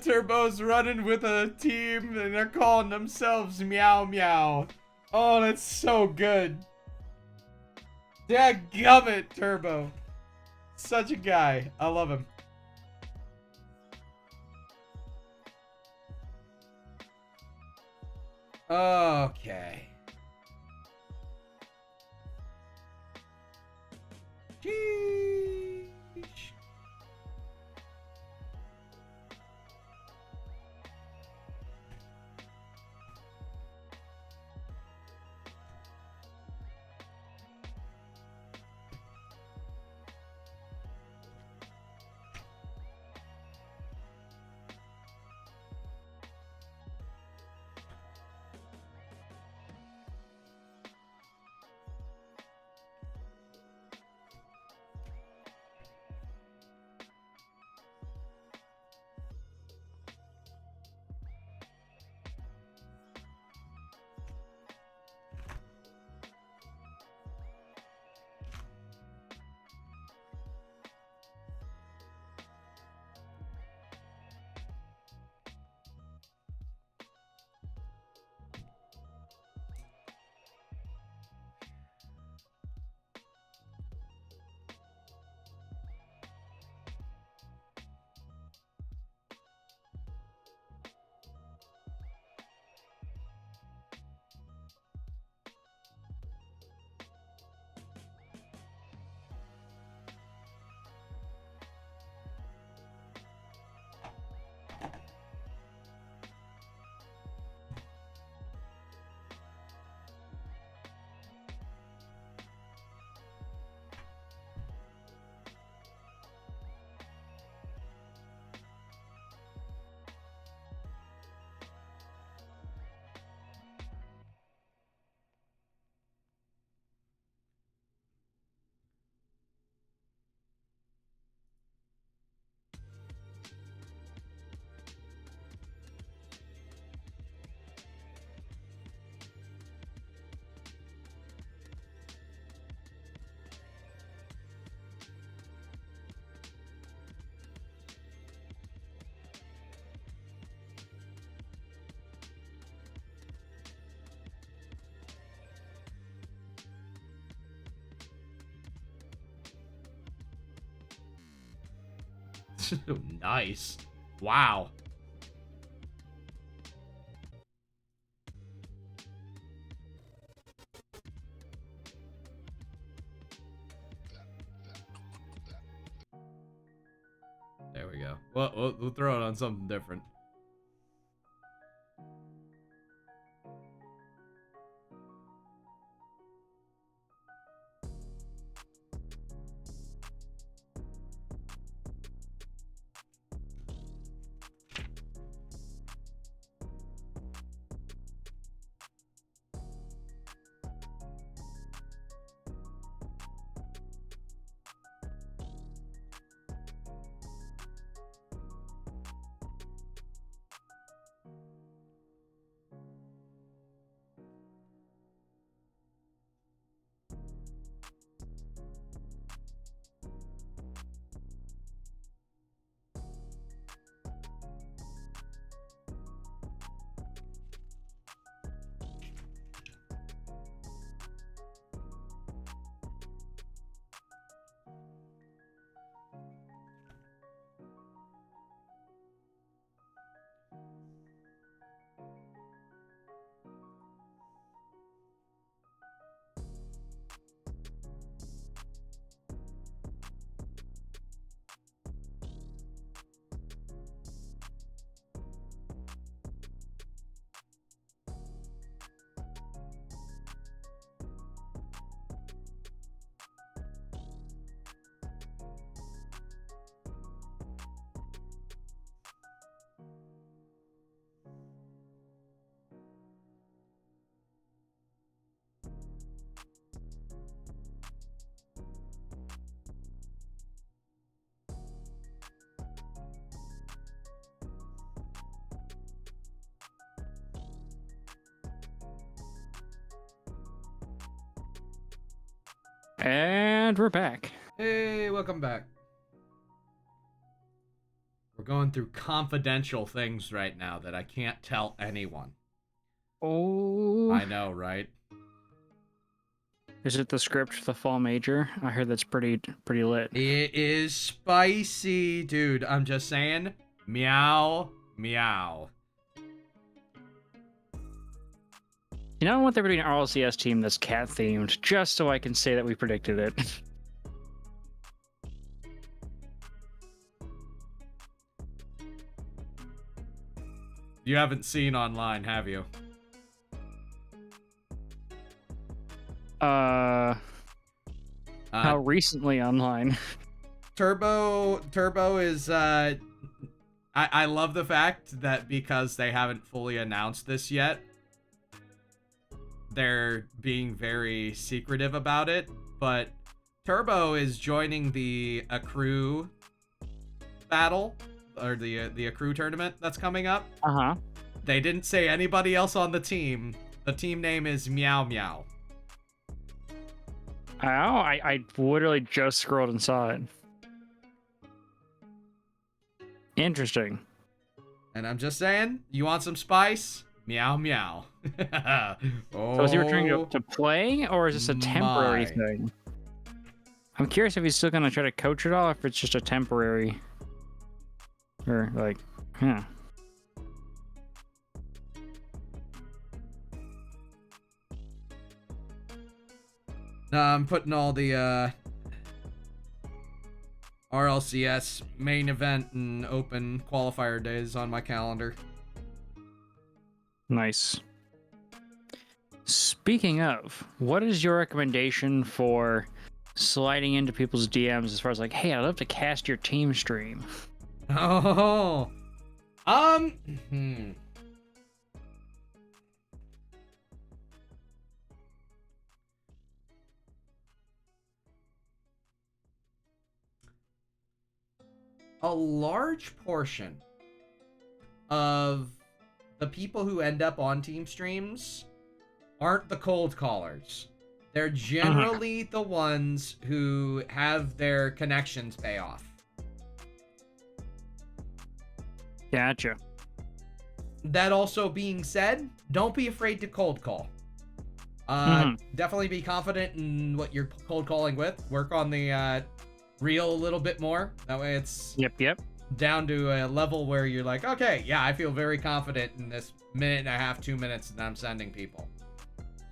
Turbo's running with a team and they're calling themselves Meow Meow. Oh, that's so good. Dadgummit, Turbo. Such a guy. I love him. Okay. Sheesh. Nice. Wow. There we go. Well, we'll throw it on something different. And we're back. Hey, welcome back. We're going through confidential things right now that I can't tell anyone. Oh. I know, right? Is it the script for the fall major? I heard that's pretty lit. It is spicy, dude. I'm just saying. Meow, meow. You know, I want there to be an RLCS team that's cat themed, just so I can say that we predicted it. You haven't seen online, have you? How recently online? Turbo is I love the fact that because they haven't fully announced this yet, they're being very secretive about it, but Turbo is joining the Accrue battle, or the Accrue tournament that's coming up. Uh-huh. They didn't say anybody else on the team. The team name is Meow Meow. Oh, I literally just scrolled and saw it. Interesting. And I'm just saying, you want some spice? Meow Meow. So is he returning to play, or is this a temporary my. thing? I'm curious if he's still gonna try to coach it all, if it's just a temporary, or like, huh. I'm putting all the RLCS main event and open qualifier days on my calendar. Nice. Speaking of, what is your recommendation for sliding into people's DMs as far as like, hey, I'd love to cast your team stream? Oh, A large portion of the people who end up on team streams aren't the cold callers. They're generally the ones who have their connections pay off. Gotcha. That also being said, don't be afraid to cold call. Definitely be confident in what you're cold calling with. Work on the reel a little bit more. That way it's Yep. down to a level where you're like, okay, yeah, I feel very confident in this minute and a half, 2 minutes that I'm sending people.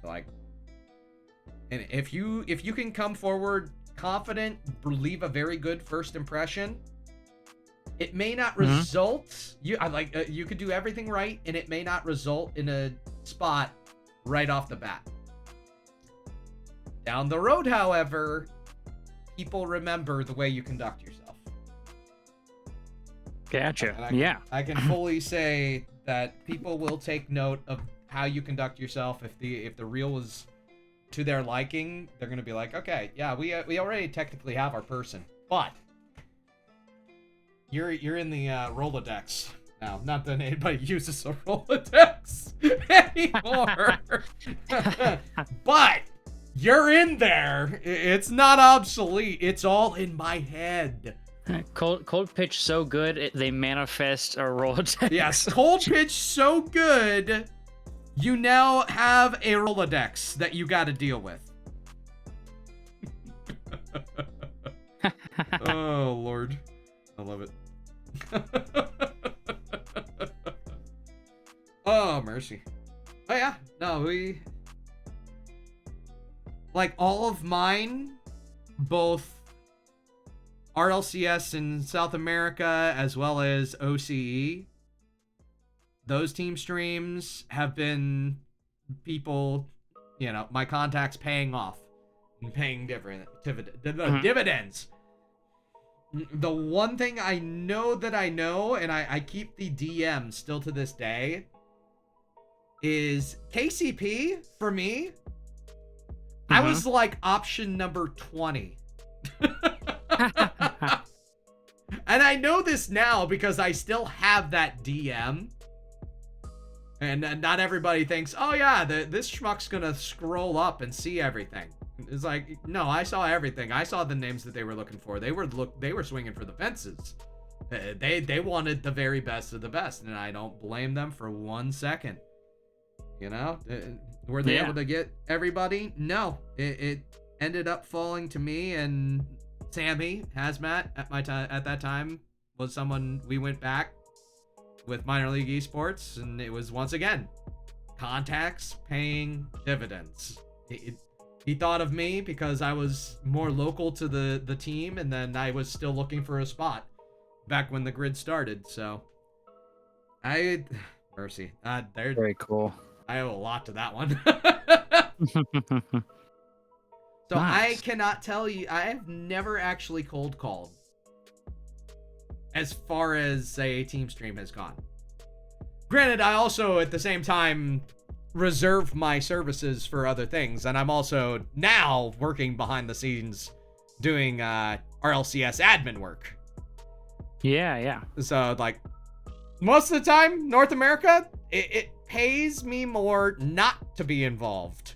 Like, and if you can come forward confident, leave a very good first impression, it may not result. You could do everything right, and it may not result in a spot right off the bat. Down the road, however, people remember the way you conduct yourself. Gotcha. I can fully say that people will take note of how you conduct yourself. If the reel was to their liking, they're gonna be like, okay, yeah, we already technically have our person, but you're in the Rolodex now. Not that anybody uses a Rolodex anymore, but you're in there. It's not obsolete. It's all in my head. Cold pitch so good they manifest a Rolodex. Yes, cold pitch so good, you now have a Rolodex that you got to deal with. Oh Lord, I love it. Oh mercy. Oh yeah, no, we like all of mine, both RLCS in South America as well as OCE. Those team streams have been people, my contacts paying off and paying dividends. The one thing I know that I know, and I keep the DM still to this day, is KCP for me. I was like option number 20. And I know this now because I still have that DM. And not everybody thinks, oh yeah, this schmuck's gonna scroll up and see everything. It's like, no, I saw everything. I saw the names that they were looking for. They were swinging for the fences. They wanted the very best of the best, and I don't blame them for 1 second. You know, were they able to get everybody? No, it ended up falling to me and Sammy Hazmat at that time was someone we went back with minor league esports, and it was once again contacts paying dividends. He thought of me because I was more local to the team, and then I was still looking for a spot back when the grid started. So mercy. Very cool. I owe a lot to that one. So Nice. I cannot tell you. I have never actually cold called as far as a team stream has gone. Granted, I also at the same time reserve my services for other things, and I'm also now working behind the scenes doing RLCS admin work. Yeah. So like most of the time, North America, it pays me more not to be involved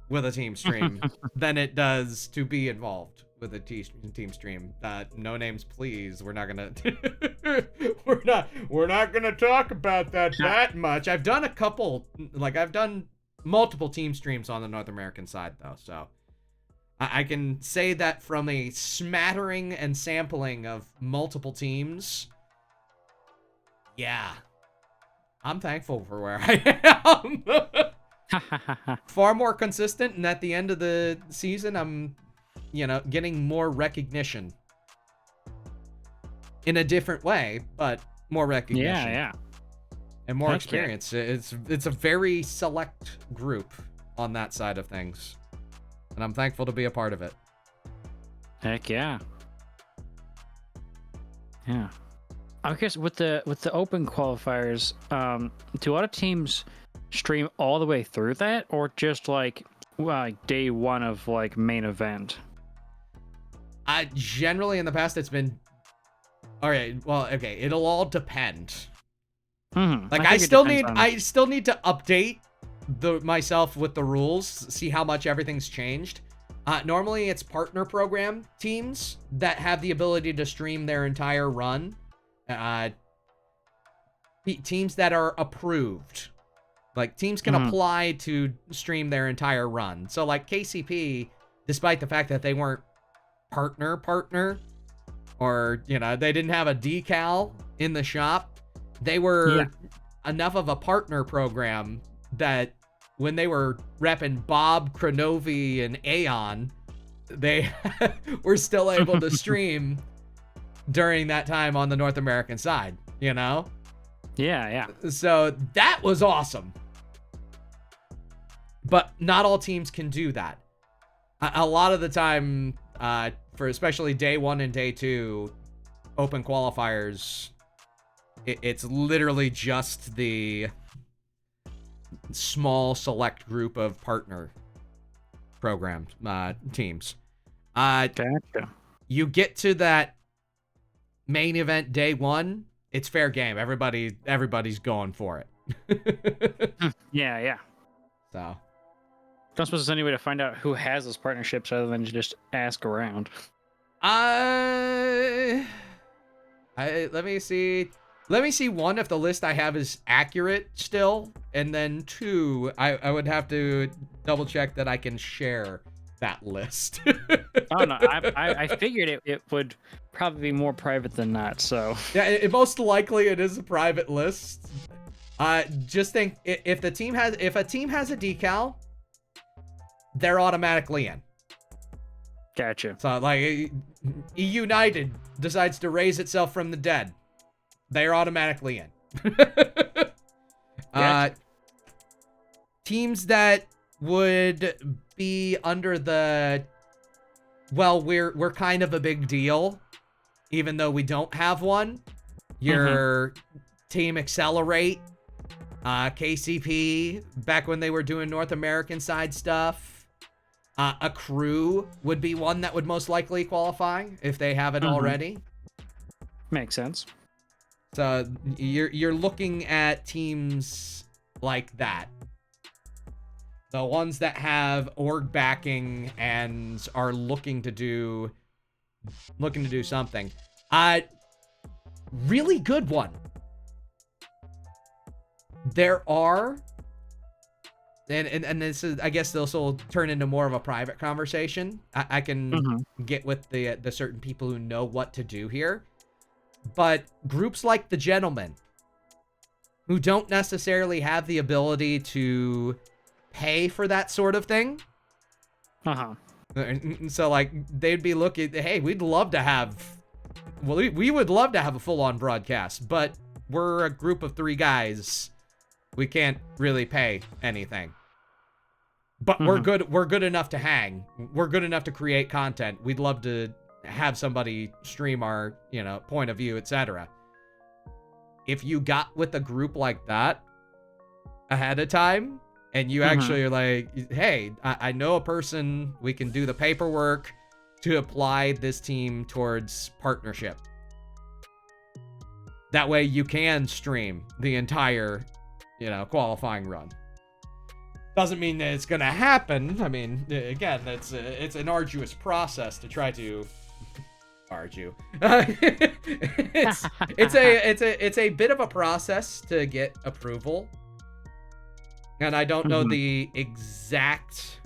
with a team stream than it does to be involved with a team stream. No names, please. We're not gonna we're not gonna talk about that much. I've done a couple, like I've done multiple team streams on the North American side though, so I can say that from a smattering and sampling of multiple teams. Yeah, I'm thankful for where I am. Far more consistent, and at the end of the season, I'm, getting more recognition in a different way, but more recognition. Yeah. And more experience. Yeah. It's a very select group on that side of things, and I'm thankful to be a part of it. Heck yeah. Yeah. I guess with the open qualifiers, do a lot of teams stream all the way through that, or just like day one of like main event? Generally in the past it's been it'll all depend. Like I still need to update myself with the rules, see how much everything's changed. Normally it's partner program teams that have the ability to stream their entire run. Teams that are approved. Like, teams can apply to stream their entire run. So, like, KCP, despite the fact that they weren't partner, or, they didn't have a decal in the shop, they were enough of a partner program that when they were repping Bob, Kronovi, and Aeon, they were still able to stream during that time on the North American side, Yeah. So that was awesome. But not all teams can do that. A lot of the time, for especially day one and day two open qualifiers, it's literally just the small select group of partner program teams. Gotcha. You get to that main event day one, it's fair game. Everybody's going for it. Yeah. So don't suppose there's any way to find out who has those partnerships other than to just ask around. Let me see. Let me see, one, if the list I have is accurate still, and then two, I would have to double check that I can share that list. Oh no, I figured it would probably be more private than that. So yeah, most likely it is a private list. Just think, if a team has a decal, they're automatically in. Gotcha. So like, United decides to raise itself from the dead, they're automatically in. Gotcha. Teams that would be under the, well, we're kind of a big deal, even though we don't have one. Your Team Accelerate, KCP, back when they were doing North American side stuff. A Crew would be one that would most likely qualify if they haven't already. Makes sense. So you're looking at teams like that. The ones that have org backing and are looking to do something. really good one. There are, and this is, I guess this will turn into more of a private conversation. I can get with the certain people who know what to do here. But groups like the Gentlemen, who don't necessarily have the ability to pay for that sort of thing. So, like, they'd be looking, hey, we'd love to have, well, we would love to have a full-on broadcast, but we're a group of 3 guys. We can't really pay anything. But we're good enough to hang. We're good enough to create content. We'd love to have somebody stream our, point of view, etc. If you got with a group like that ahead of time, and you actually are like, hey, I know a person, we can do the paperwork to apply this team towards partnership. That way you can stream the entire, qualifying run. Doesn't mean that it's gonna happen. I mean, again, it's an arduous process to try to argue. It's a bit of a process to get approval, and I don't know the exact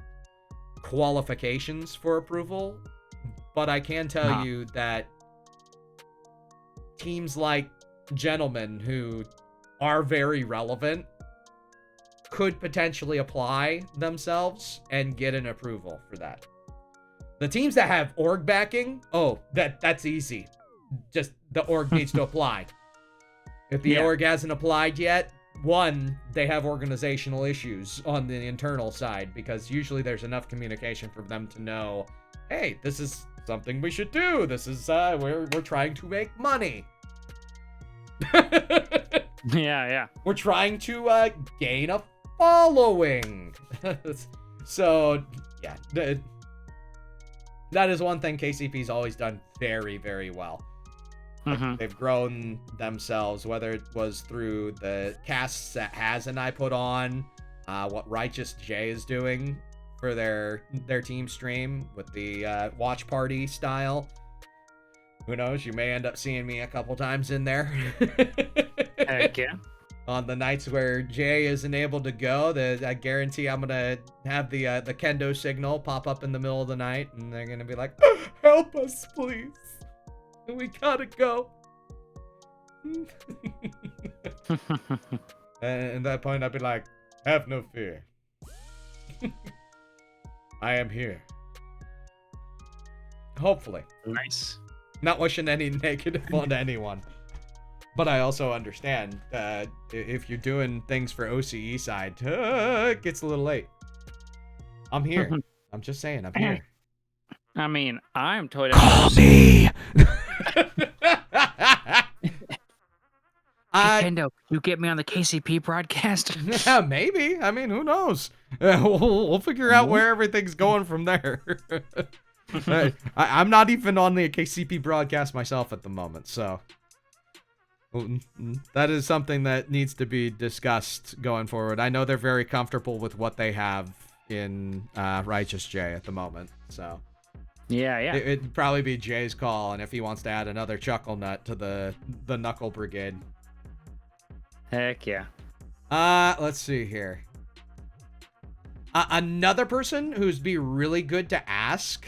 qualifications for approval, but I can tell you that teams like Gentlemen, who are very relevant, could potentially apply themselves and get an approval for that. The teams that have org backing, that's easy. Just the org needs to apply. If the org hasn't applied yet, one, they have organizational issues on the internal side, because usually there's enough communication for them to know, hey, this is something we should do. This is we're trying to make money. Yeah. We're trying to gain a following. So, yeah. That is one thing KCP's always done very, very well. They've grown themselves, whether it was through the casts that Haz and I put on, what Righteous J is doing for their team stream with the watch party style. Who knows? You may end up seeing me a couple times in there. Heck yeah. On the nights where Jay isn't able to go, I guarantee I'm gonna have the kendo signal pop up in the middle of the night, and they're gonna be like, "Help us, please! We gotta go." And at that point, I'd be like, "Have no fear. I am here." Hopefully. Nice. Not wishing any negative on anyone. But I also understand that if you're doing things for OCE side, it gets a little late. I'm here. I'm just saying, I'm here. I mean, I'm totally... Call me! Nintendo, you get me on the KCP broadcast? Yeah, maybe. I mean, who knows? We'll figure out where everything's going from there. I'm not even on the KCP broadcast myself at the moment, so... that is something that needs to be discussed going forward. I know they're very comfortable with what they have in Righteous J at the moment, so... Yeah. It'd probably be Jay's call, and if he wants to add another Chuckle Nut to the Knuckle Brigade. Heck yeah. Let's see here. Another person who's be really good to ask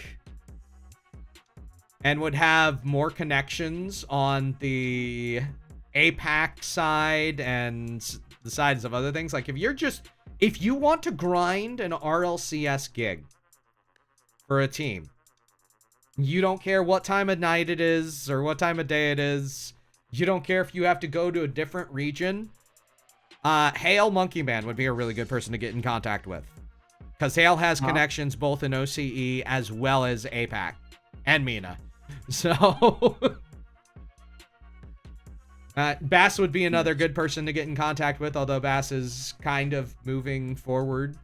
and would have more connections on the APAC side and the sides of other things. Like, if you want to grind an RLCS gig for a team, you don't care what time of night it is or what time of day it is. You don't care if you have to go to a different region. Hale Monkey Man would be a really good person to get in contact with. Because Hale has connections both in OCE as well as APAC and Mina. So... Bass would be another good person to get in contact with, although Bass is kind of moving forward.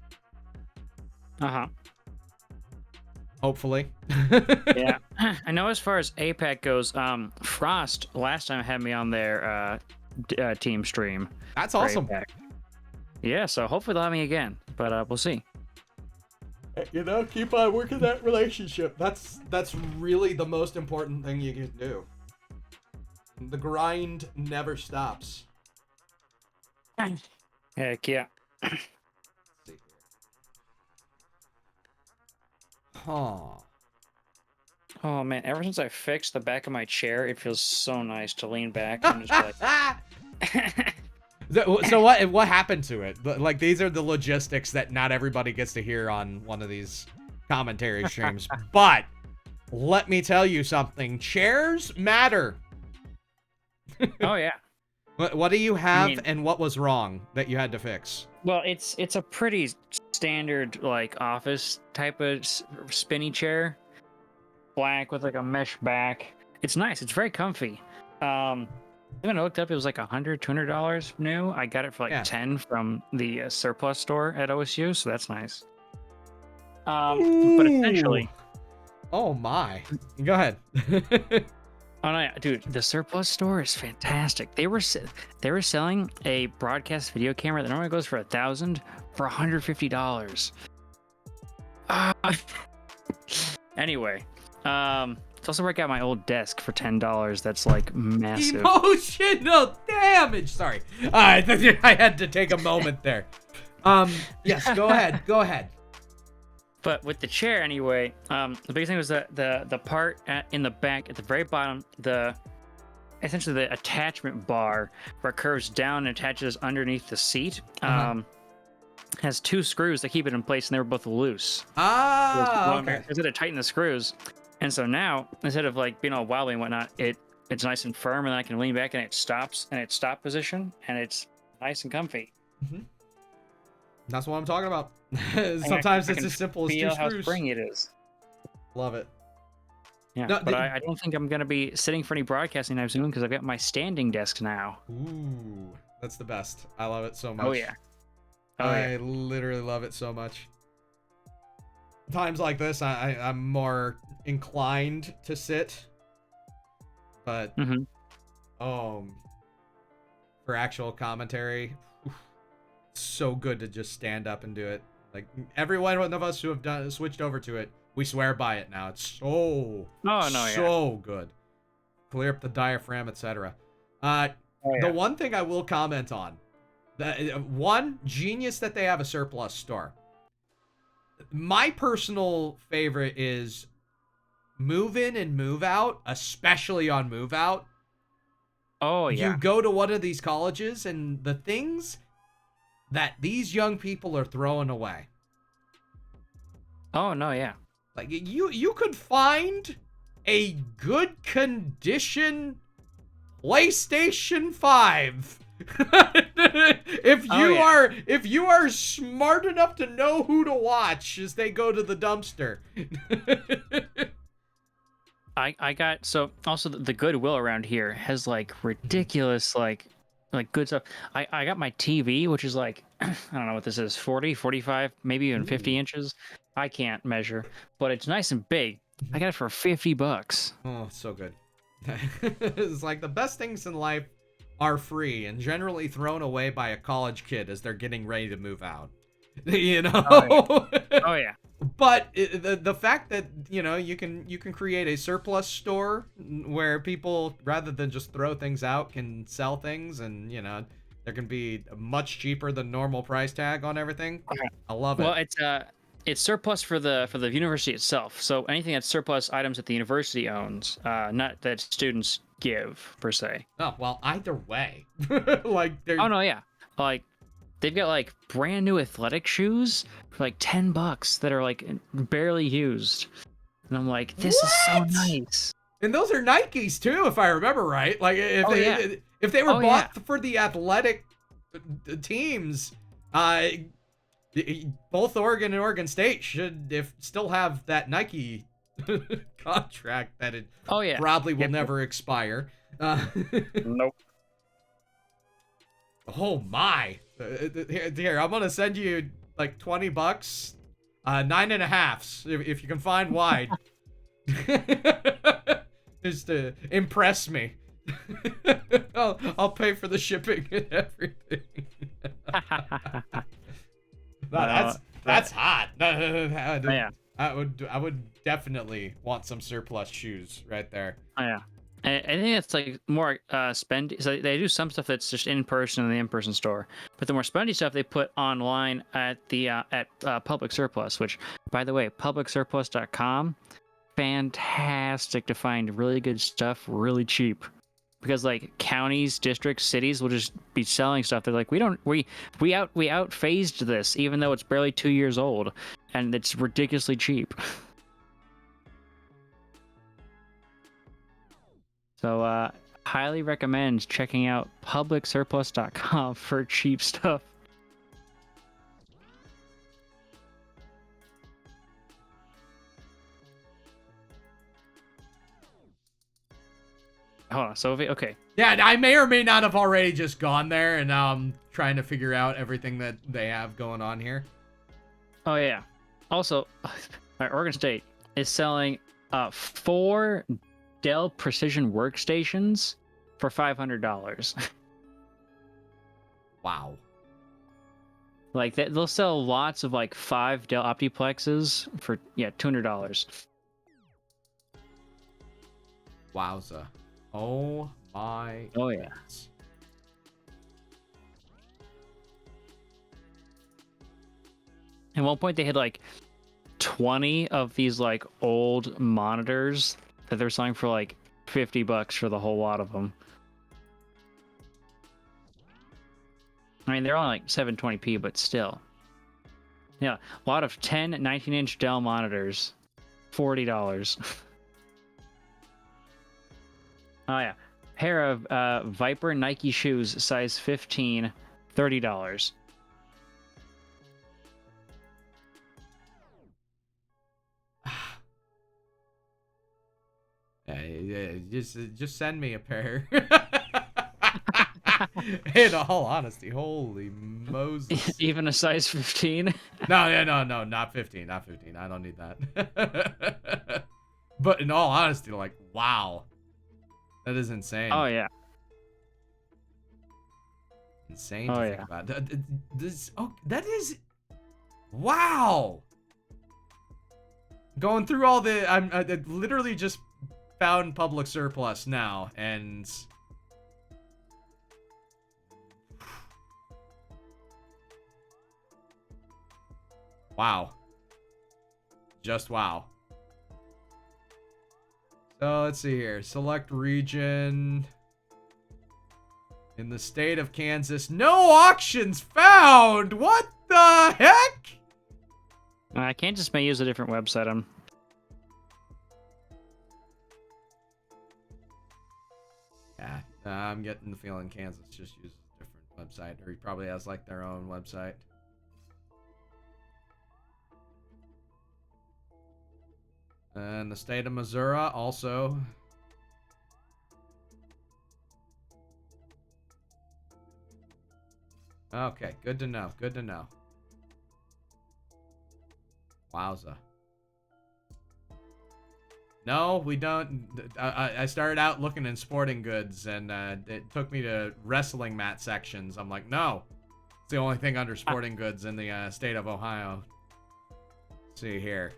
Hopefully. Yeah. I know as far as APAC goes, Frost last time had me on their team stream. That's awesome. APAC. Yeah, so hopefully they'll have me again, but we'll see. Keep on working that relationship. That's really the most important thing you can do. The grind never stops. Heck yeah. Let's see here. Huh. Oh man, ever since I fixed the back of my chair, it feels so nice to lean back and just be like... So what happened to it? Like, these are the logistics that not everybody gets to hear on one of these commentary streams. But let me tell you something. Chairs matter. Oh yeah. What do you have, I mean, and what was wrong that you had to fix? well, it's a pretty standard like office type of spinny chair, black with like a mesh back. It's nice. It's very comfy. When I looked up, it was like $100-$200 new. I got it for like 10 from the surplus store at OSU, so that's nice. But essentially, oh my, go ahead. oh no, yeah, dude, the surplus store is fantastic. They were selling a broadcast video camera that normally goes for $1,000 for $150. Anyway, it's also where I got my old desk for $10. That's like massive. Emotional damage. Sorry, I had to take a moment there. Yes, go ahead. Go ahead. But with the chair anyway, the biggest thing was the part in the back at the very bottom, essentially the attachment bar where it curves down and attaches underneath the seat. Has two screws that keep it in place, and they were both loose. Okay. Instead of tighten the screws, and so now instead of like being all wobbly and whatnot, it's nice and firm, and I can lean back and it stops in its stop position, and it's nice and comfy. Mm-hmm. That's what I'm talking about. Sometimes it's as simple as two feel how screws. springy it is. Love it. Yeah, No, but I don't think I'm gonna be sitting for any broadcasting time soon because I've got my standing desk now. Ooh, that's the best. I love it so much. Oh yeah. I literally love it so much. Times like this, I'm more inclined to sit, but for actual commentary, so good to just stand up and do it. Like, every one of us who have switched over to it, we swear by it now. It's so good. Clear up the diaphragm, etc. The one thing I will comment on, one, genius that they have a surplus store. My personal favorite is move in and move out, especially on move out. Oh yeah. You go to one of these colleges and the things that these young people are throwing away. Oh no, yeah. Like, you could find a good condition PlayStation 5 if you are smart enough to know who to watch as they go to the dumpster. I got, so also the Goodwill around here has like ridiculous like good stuff. I got my TV, which is like I don't know what this is, 40, 45, maybe even 50 inches. I can't measure, but it's nice and big. I got it for $50. Oh, so good. It's like the best things in life are free and generally thrown away by a college kid as they're getting ready to move out. You know? Oh yeah. But the fact that, you know, you can create a surplus store where people, rather than just throw things out, can sell things, and, you know, there can be much cheaper than normal price tag on everything. I love it. Well, it's surplus for the university itself. So anything that's surplus items that the university owns, not that students give per se. Oh, well, either way. Like, oh no, yeah. Like, they've got like brand new athletic shoes for like $10 that are like barely used. And I'm like, this is so nice. And those are Nikes too, if I remember right. Like, if they were bought for the athletic teams, both Oregon and Oregon State should still have that Nike contract that it probably will never expire. Nope. Oh my! Here, I'm gonna send you like $20, 9.5s if you can find wide, just to impress me. I'll pay for the shipping and everything. That's hot. I would definitely want some surplus shoes right there. Oh yeah. I think it's like more spend. So they do some stuff that's just in person in the in-person store, but the more spendy stuff they put online at the Public Surplus. Which, by the way, publicsurplus.com, fantastic to find really good stuff really cheap. Because like counties, districts, cities will just be selling stuff. They're like, we outphased this, even though it's barely 2 years old, and it's ridiculously cheap. So highly recommend checking out publicsurplus.com for cheap stuff. Hold on, Sophie. Okay. Yeah, I may or may not have already just gone there, and now I'm trying to figure out everything that they have going on here. Oh yeah. Also, Oregon State is selling 4 Dell Precision workstations for $500. Wow. Like they'll sell lots of like 5 Dell Optiplexes for $200. Wowza. Oh my. Oh yeah. goodness. At one point they had like 20 of these like old monitors that they're selling for like $50 for the whole lot of them. I mean, they're only like 720p, but still. Yeah, a lot of 10 19-inch Dell monitors, $40. Oh yeah, pair of Viper Nike shoes, size 15, $30. Yeah, just send me a pair. In all honesty, holy Moses. Even a size 15? No, not 15, not 15. I don't need that. But in all honesty, like, wow. That is insane. Oh yeah. Insane to think about. That is, wow. Going through all the, I literally just found Public Surplus now, and wow. Just wow. So let's see here. Select region. In the state of Kansas. No auctions found! What the heck? I can't just use a different website. Yeah, I'm getting the feeling Kansas just uses a different website. Or he probably has like their own website. And the state of Missouri also. Okay, good to know. Good to know. Wowza. No, we don't. I started out looking in sporting goods, and it took me to wrestling mat sections. I'm like, no. It's the only thing under sporting goods in the state of Ohio. Let's see here.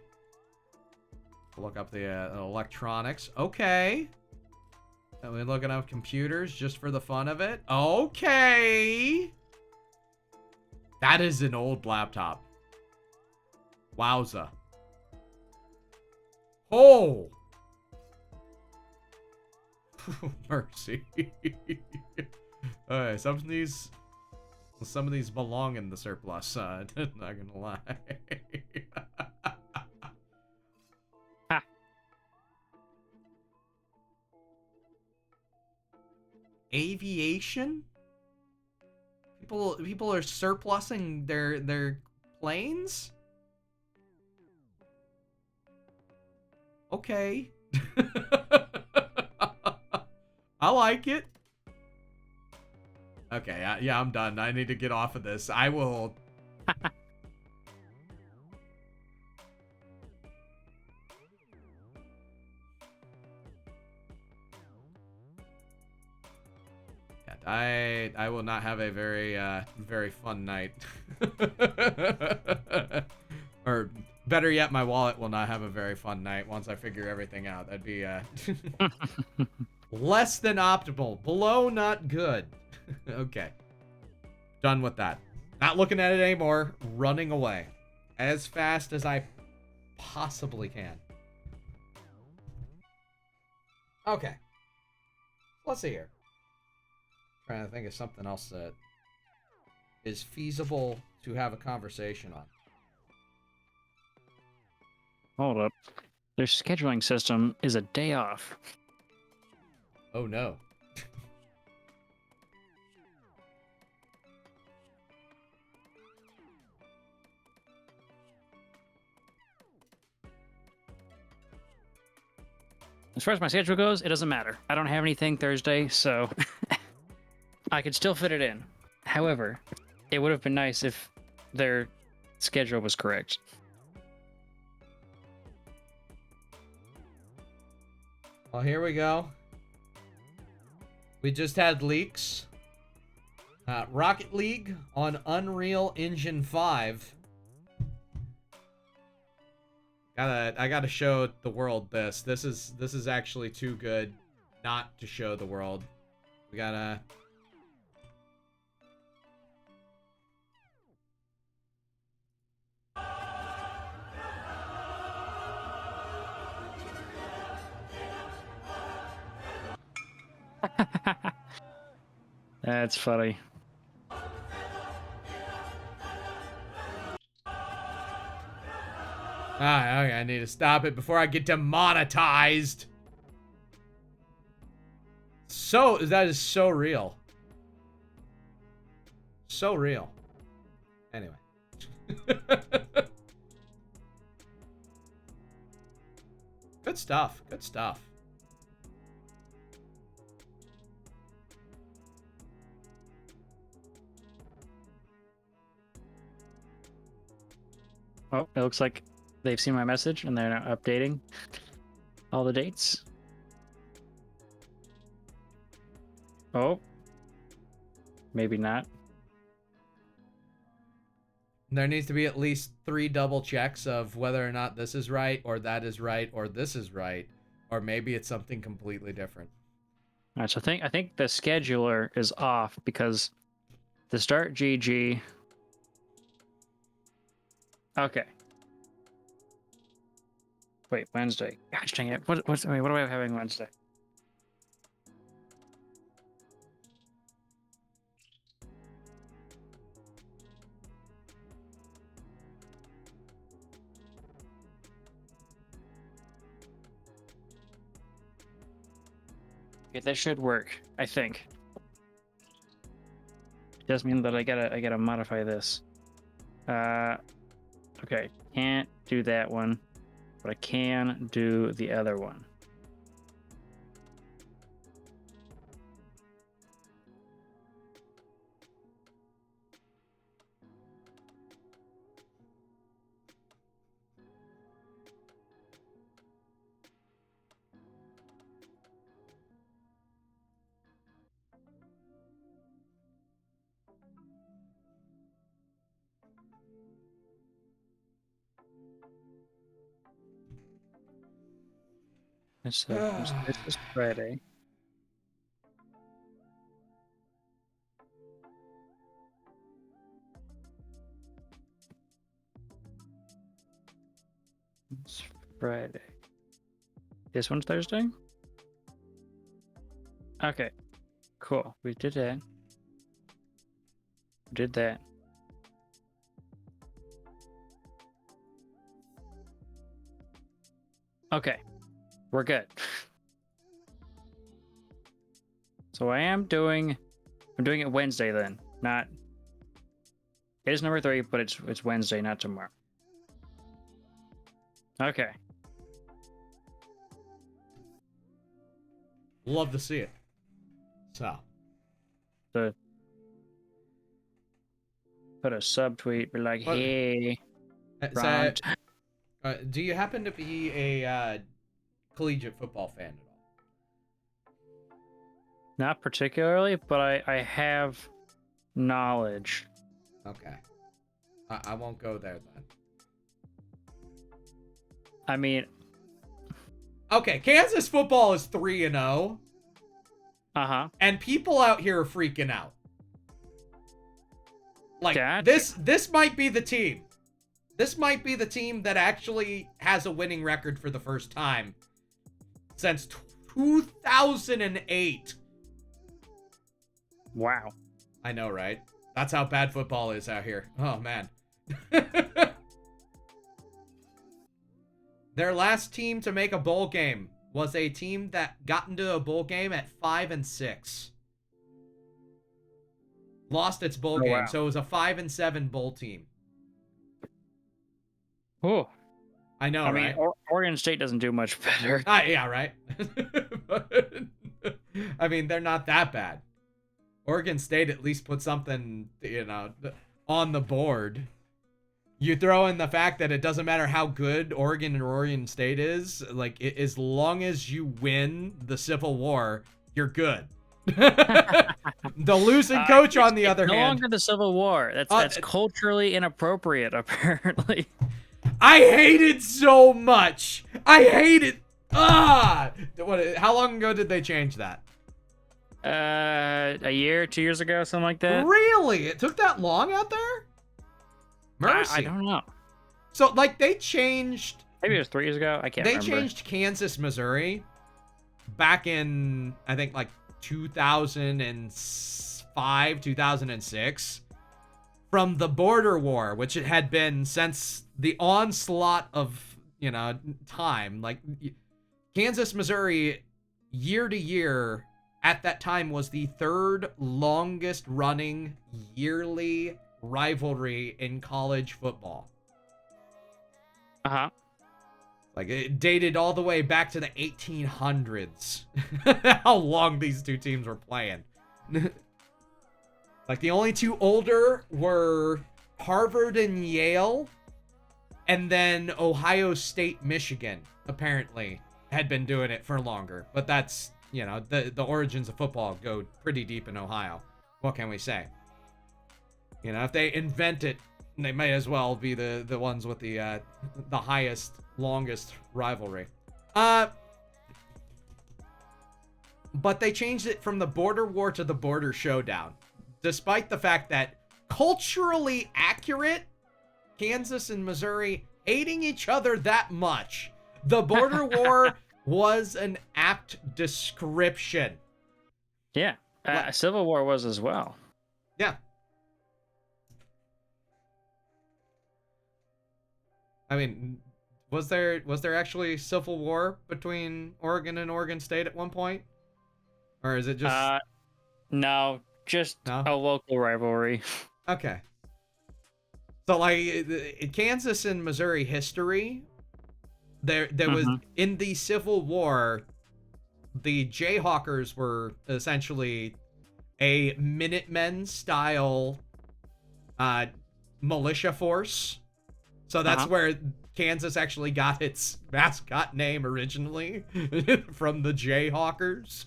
Look up the electronics. Okay. And we're looking up computers just for the fun of it. Okay. That is an old laptop. Wowza. Oh. Mercy. Alright, some of these belong in the surplus. Not gonna lie. Aviation? People are surplusing their planes? Okay. I like it. Okay, yeah, I'm done. I need to get off of this. I will... I will not have a very fun night. Or better yet, my wallet will not have a very fun night once I figure everything out. That'd be Less than optimal. Below, not good. Okay. Done with that. Not looking at it anymore. Running away. As fast as I possibly can. Okay. Let's see here. Trying to think of something else that is feasible to have a conversation on. Hold up. Their scheduling system is a day off. Oh no. As far as my schedule goes, it doesn't matter. I don't have anything Thursday, so I could still fit it in. However, it would have been nice if their schedule was correct. Well, here we go. We just had leaks. Rocket League on Unreal Engine 5. I gotta show the world this. This is actually too good not to show the world. We gotta... That's funny. Okay, I need to stop it before I get demonetized. So, that is so real. So real. Anyway. Good stuff. Good stuff. Oh, it looks like they've seen my message and they're now updating all the dates. Oh. Maybe not. There needs to be at least 3 double checks of whether or not this is right, or that is right, or this is right, or maybe it's something completely different. All right, so I think the scheduler is off because the start GG. Okay. Wait, Wednesday. Gosh dang it! What do I have having Wednesday? Okay, that should work. I think. It does mean that I gotta modify this. Okay, can't do that one, but I can do the other one. This is Friday. It's Friday. This one's Thursday? Okay. Cool. We did that. Did that. Okay. We're good. So I'm doing it Wednesday then. Not it is number 3, but it's Wednesday, not tomorrow. Okay. Love to see it. So. Put a subtweet, be like, What? hey. So, do you happen to be a collegiate football fan at all? Not particularly, but I have knowledge. Okay. I won't go there then. I mean... Okay, Kansas football is 3-0. Uh-huh. And people out here are freaking out. Like, Gotcha. this might be the team. This might be the team that actually has a winning record for the first time since 2008. Wow. I know, right? That's how bad football is out here. Oh, man. Their last team to make a bowl game was a team that got into a bowl game at 5-6. Lost its bowl game, wow. so it was a 5-7 bowl team. Oh. I know, I mean, right? Oregon State doesn't do much better. Yeah, right. I mean, they're not that bad. Oregon State at least put something, on the board. You throw in the fact that it doesn't matter how good Oregon and Oregon State is, like, as long as you win the Civil War, you're good. The losing coach, on the other no hand, longer the Civil War. That's culturally inappropriate, apparently. I hate it so much. I hate it. How long ago did they change that? A year, 2 years ago, something like that. Really? It took that long out there? Mercy. I don't know. So, like, they changed. Maybe it was 3 years ago. I can't remember. They changed Kansas, Missouri back in, I think, like 2005, 2006, from the border war, which it had been since the onslaught of, time. Like, Kansas, Missouri, year to year, at that time was the third longest running yearly rivalry in college football. Uh-huh. Like, it dated all the way back to the 1800s. How long these two teams were playing. Like, the only two older were Harvard and Yale, and then Ohio State, Michigan, apparently, had been doing it for longer. But that's, the origins of football go pretty deep in Ohio. What can we say? If they invent it, they might as well be the ones with the highest, longest rivalry. But they changed it from the border war to the border showdown. Despite the fact that culturally accurate, Kansas and Missouri hating each other that much, the border war was an apt description. Yeah. Civil War was as well. Yeah. I mean, was there actually civil war between Oregon and Oregon State at one point? Or is it just... No, just a local rivalry. Okay. So, like, in Kansas and Missouri history, there was, in the Civil War, the Jayhawkers were essentially a Minutemen-style militia force. So that's where Kansas actually got its mascot name originally, from the Jayhawkers.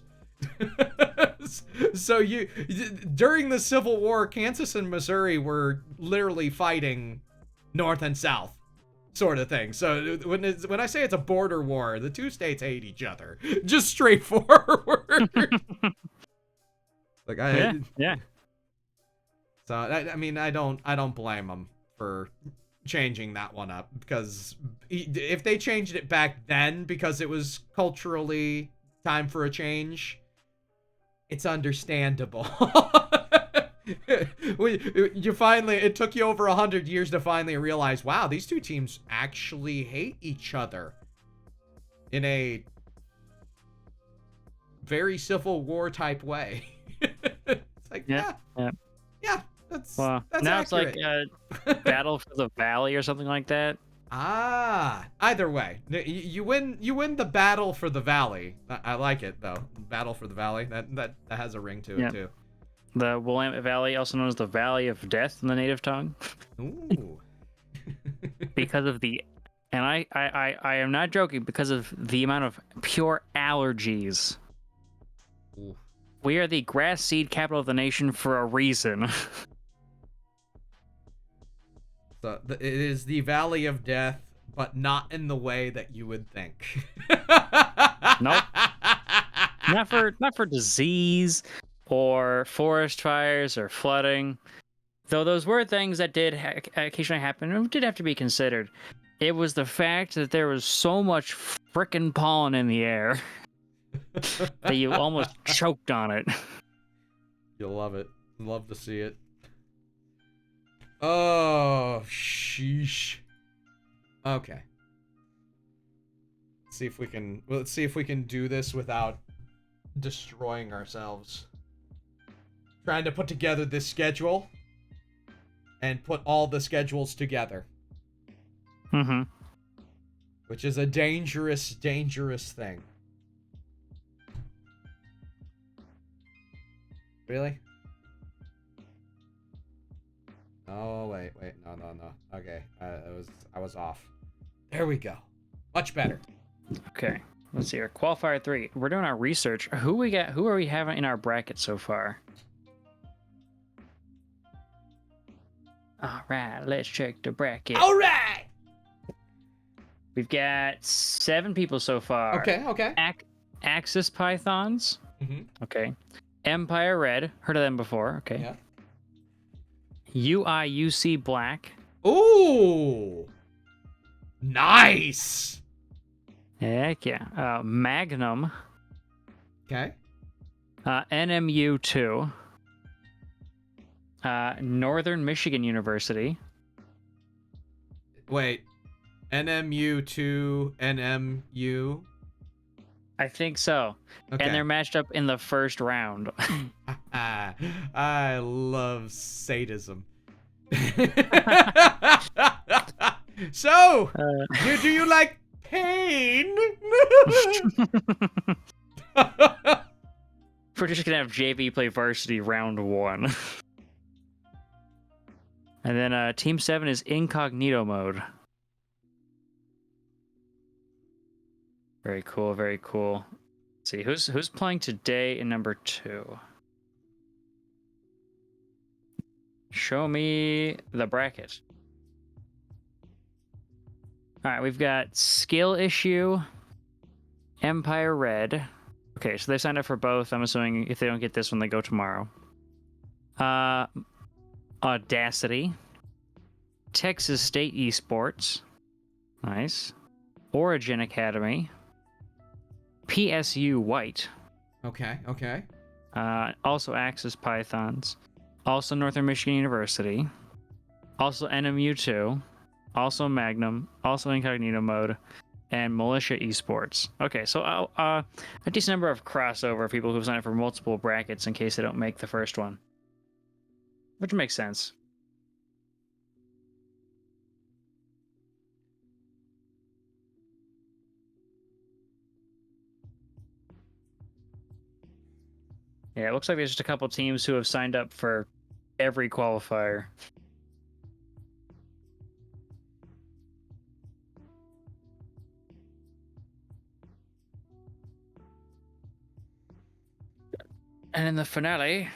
So during the Civil War, Kansas and Missouri were literally fighting north and south, sort of thing. So when I say it's a border war, the two states hate each other, just straightforward. Like, yeah. So I mean, I don't blame them for changing that one up, because if they changed it back then because it was culturally time for a change, it's understandable. It took you over 100 years to finally realize, wow, these two teams actually hate each other in a very Civil War type way. It's like, yeah. That's now accurate. It's like Battle for the Valley or something like that. Either way, you win the Battle for the Valley. I like it, though. Battle for the Valley, that has a ring to it too. The Willamette Valley, also known as the Valley of Death in the native tongue. Ooh. Because of and I am not joking, because of the amount of pure allergies. Ooh. We are the grass seed capital of the nation for a reason. So it is the Valley of Death, but not in the way that you would think. Nope. not for disease or forest fires or flooding. Though those were things that did occasionally happen and did have to be considered. It was the fact that there was so much frickin' pollen in the air that you almost choked on it. You'll love it. Love to see it. Oh, sheesh. Okay. Let's see if we can do this without destroying ourselves. Trying to put together this schedule and put all the schedules together. Mm-hmm. Which is a dangerous, dangerous thing. Really? Oh, wait. No. Okay, I was off. There we go. Much better. Okay, let's see here. Qualifier 3. We're doing our research. Who are we having in our bracket so far? All right, let's check the bracket. All right. We've got 7 people so far. Okay. Axis Pythons. Mm-hmm. Okay. Empire Red. Heard of them before. Okay. Yeah. UIUC Black. Ooh. Nice. Heck yeah. Magnum. Okay. NMU 2. Northern Michigan University. Wait. NMU to NMU? I think so. Okay. And they're matched up in the first round. I love sadism. So, do you like pain? We're just gonna have JV play varsity round 1. And then Team 7 is incognito mode. Very cool, very cool. Let's see, who's playing today in number 2? Show me the bracket. Alright, we've got Skill Issue, Empire Red. Okay, so they signed up for both. I'm assuming if they don't get this one, they go tomorrow. Audacity. Texas State Esports. Nice. Origin Academy. PSU White. Okay. Also Axis Pythons. Also Northern Michigan University. Also NMU 2. Also Magnum. Also Incognito Mode. And Militia Esports. Okay, so a decent number of crossover people who've signed up for multiple brackets in case they don't make the first one. Which makes sense. Yeah, it looks like there's just a couple teams who have signed up for every qualifier. And in the finale,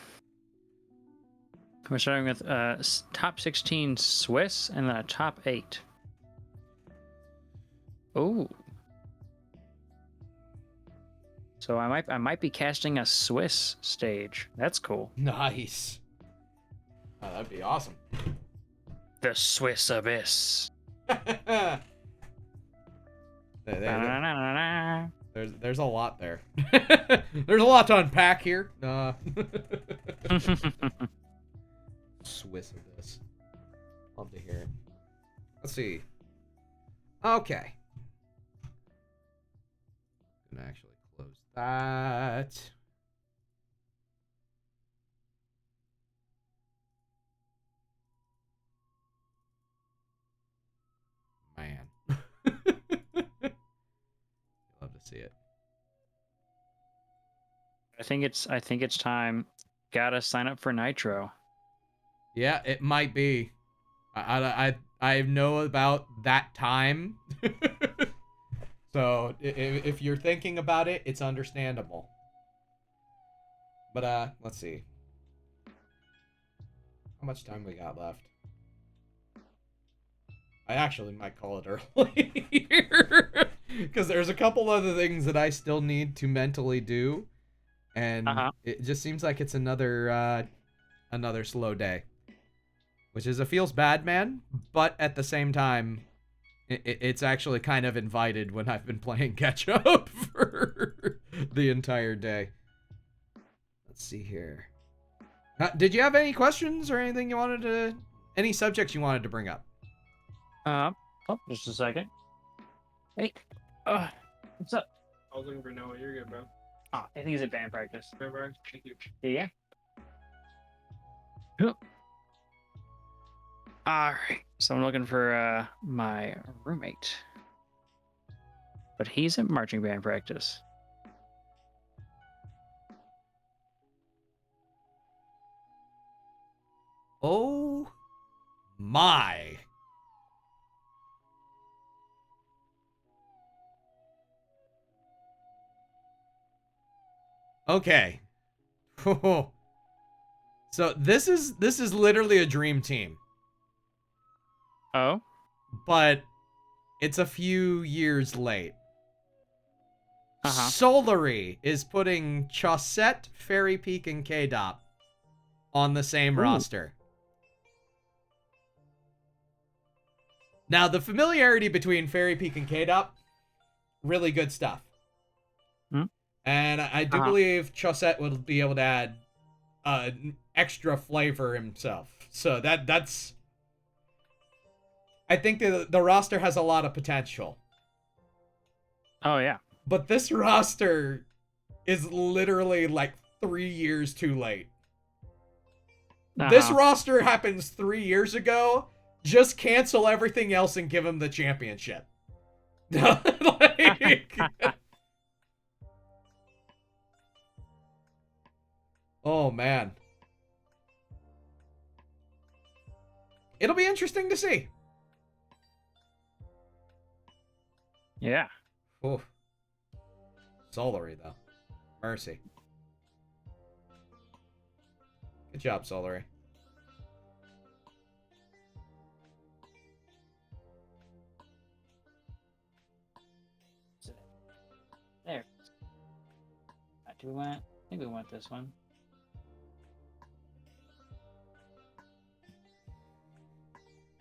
we're starting with top 16 Swiss and then a top 8. Oh. So I might be casting a Swiss stage. That's cool. Nice. Oh, that'd be awesome. The Swiss Abyss. There's a lot there. There's a lot to unpack here. Swiss Abyss. Love to hear it. Let's see. Okay. Gonna actually close that. Man. Love to see it. I think it's time. Gotta sign up for Nitro. Yeah, it might be. I know about that time. So if you're thinking about it, it's understandable. But let's see. How much time we got left? I actually might call it early here. Because there's a couple other things that I still need to mentally do and it just seems like it's another slow day, which is a feels bad, man. But at the same time, it's actually kind of invited when I've been playing catch up for the entire day. Let's see here. Did you have any questions or anything you wanted to, any subjects you wanted to bring up? Oh, just a second. Hey, what's up? I was looking for Noah. You're good, bro. Oh, I think he's at band practice. Remember? Thank you. Yeah. All right. So I'm looking for my roommate, but he's at marching band practice. Oh my. Okay. So this is literally a dream team. Oh? But it's a few years late. Uh-huh. Solary is putting Chaussette, Fairy Peak, and K-Dop on the same roster. Now, the familiarity between Fairy Peak and K-Dop, really good stuff. And I do believe Chaussette will be able to add extra flavor himself. So that's... I think the roster has a lot of potential. Oh, yeah. But this roster is literally like 3 years too late. This roster happens 3 years ago. Just cancel everything else and give him the championship. Like... Oh, man. It'll be interesting to see. Yeah. Oof. Solary, though. Mercy. Good job, Solary. There. Do we want? I think we want this one.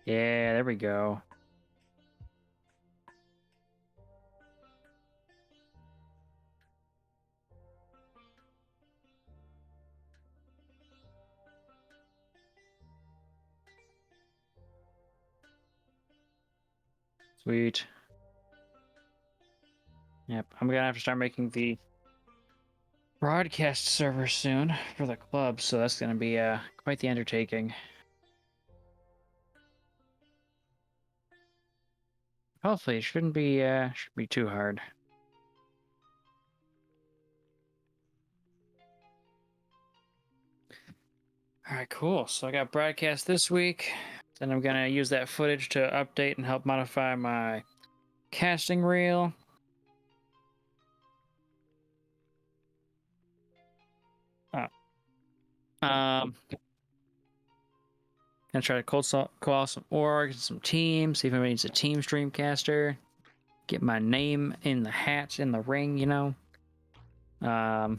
Yeah, there we go. Sweet. Yep, I'm gonna have to start making the broadcast server soon for the club, so that's gonna be quite the undertaking. Hopefully, it shouldn't be too hard. All right, cool. So I got broadcast this week. Then I'm gonna use that footage to update and help modify my casting reel. Gonna try to call some orgs, some teams, see if anybody needs a team streamcaster. Get my name in the hat, in the ring, you know. Yeah.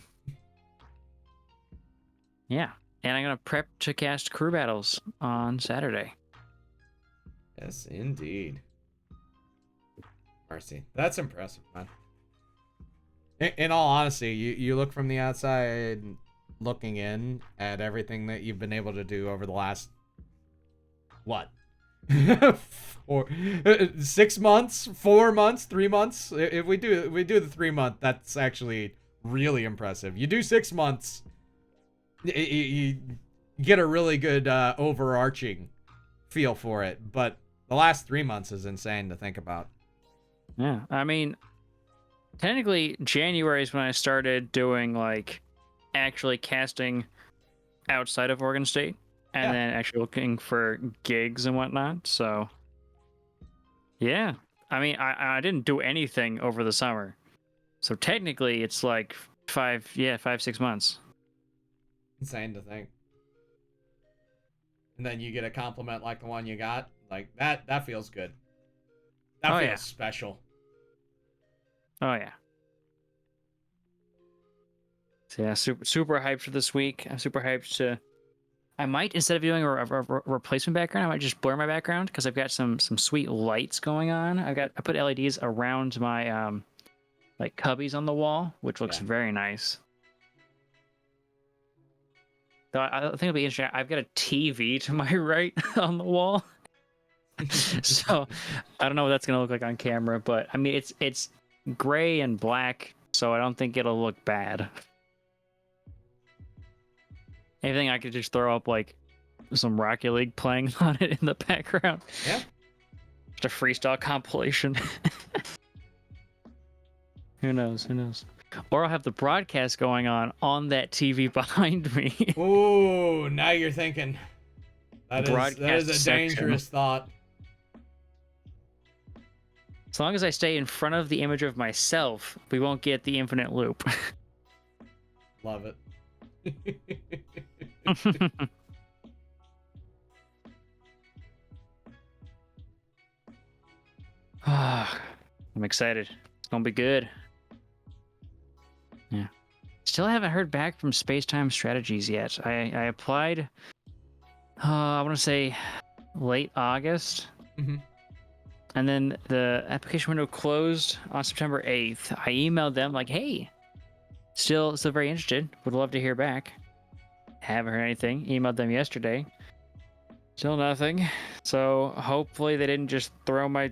And I'm gonna prep to cast crew battles on Saturday. Yes, indeed. Mercy. That's impressive, man. In all honesty, you look from the outside looking in at everything that you've been able to do over the last... What? Or 6 months, 4 months, 3 months. If we do the 3 month, that's actually really impressive. You do 6 months, you get a really good overarching feel for it. But the last 3 months is insane to think about. Yeah, I mean, technically January is when I started doing like actually casting outside of Oregon State. And then actually looking for gigs and whatnot. So, yeah. I mean, I didn't do anything over the summer. So technically, it's like 5, 6 months. Insane to think. And then you get a compliment like the one you got. Like, that feels good. That feels special. Oh, yeah. So yeah, super hyped for this week. I'm super hyped to. I might, instead of doing a replacement background, I might just blur my background because I've got some sweet lights going on. I put LEDs around my like cubbies on the wall, which looks very nice. So I think it'll be interesting. I've got a TV to my right on the wall, so I don't know what that's gonna look like on camera. But I mean, it's gray and black, so I don't think it'll look bad. Anything I could just throw up like some Rocket League playing on it in the background. Yeah. Just a freestyle compilation. Who knows? Who knows? Or I'll have the broadcast going on that TV behind me. Ooh, now you're thinking. That is a section. dangerous thought. As long as I stay in front of the image of myself, we won't get the infinite loop. Love it. I'm excited. It's gonna be good. Yeah. Still haven't heard back from Space Time Strategies yet. I applied, I want to say late August. Mm-hmm. And then the application window closed on September 8th. I emailed them like, hey, still very interested. Would love to hear back. Haven't heard anything. Emailed them yesterday. Still nothing. So hopefully they didn't just throw my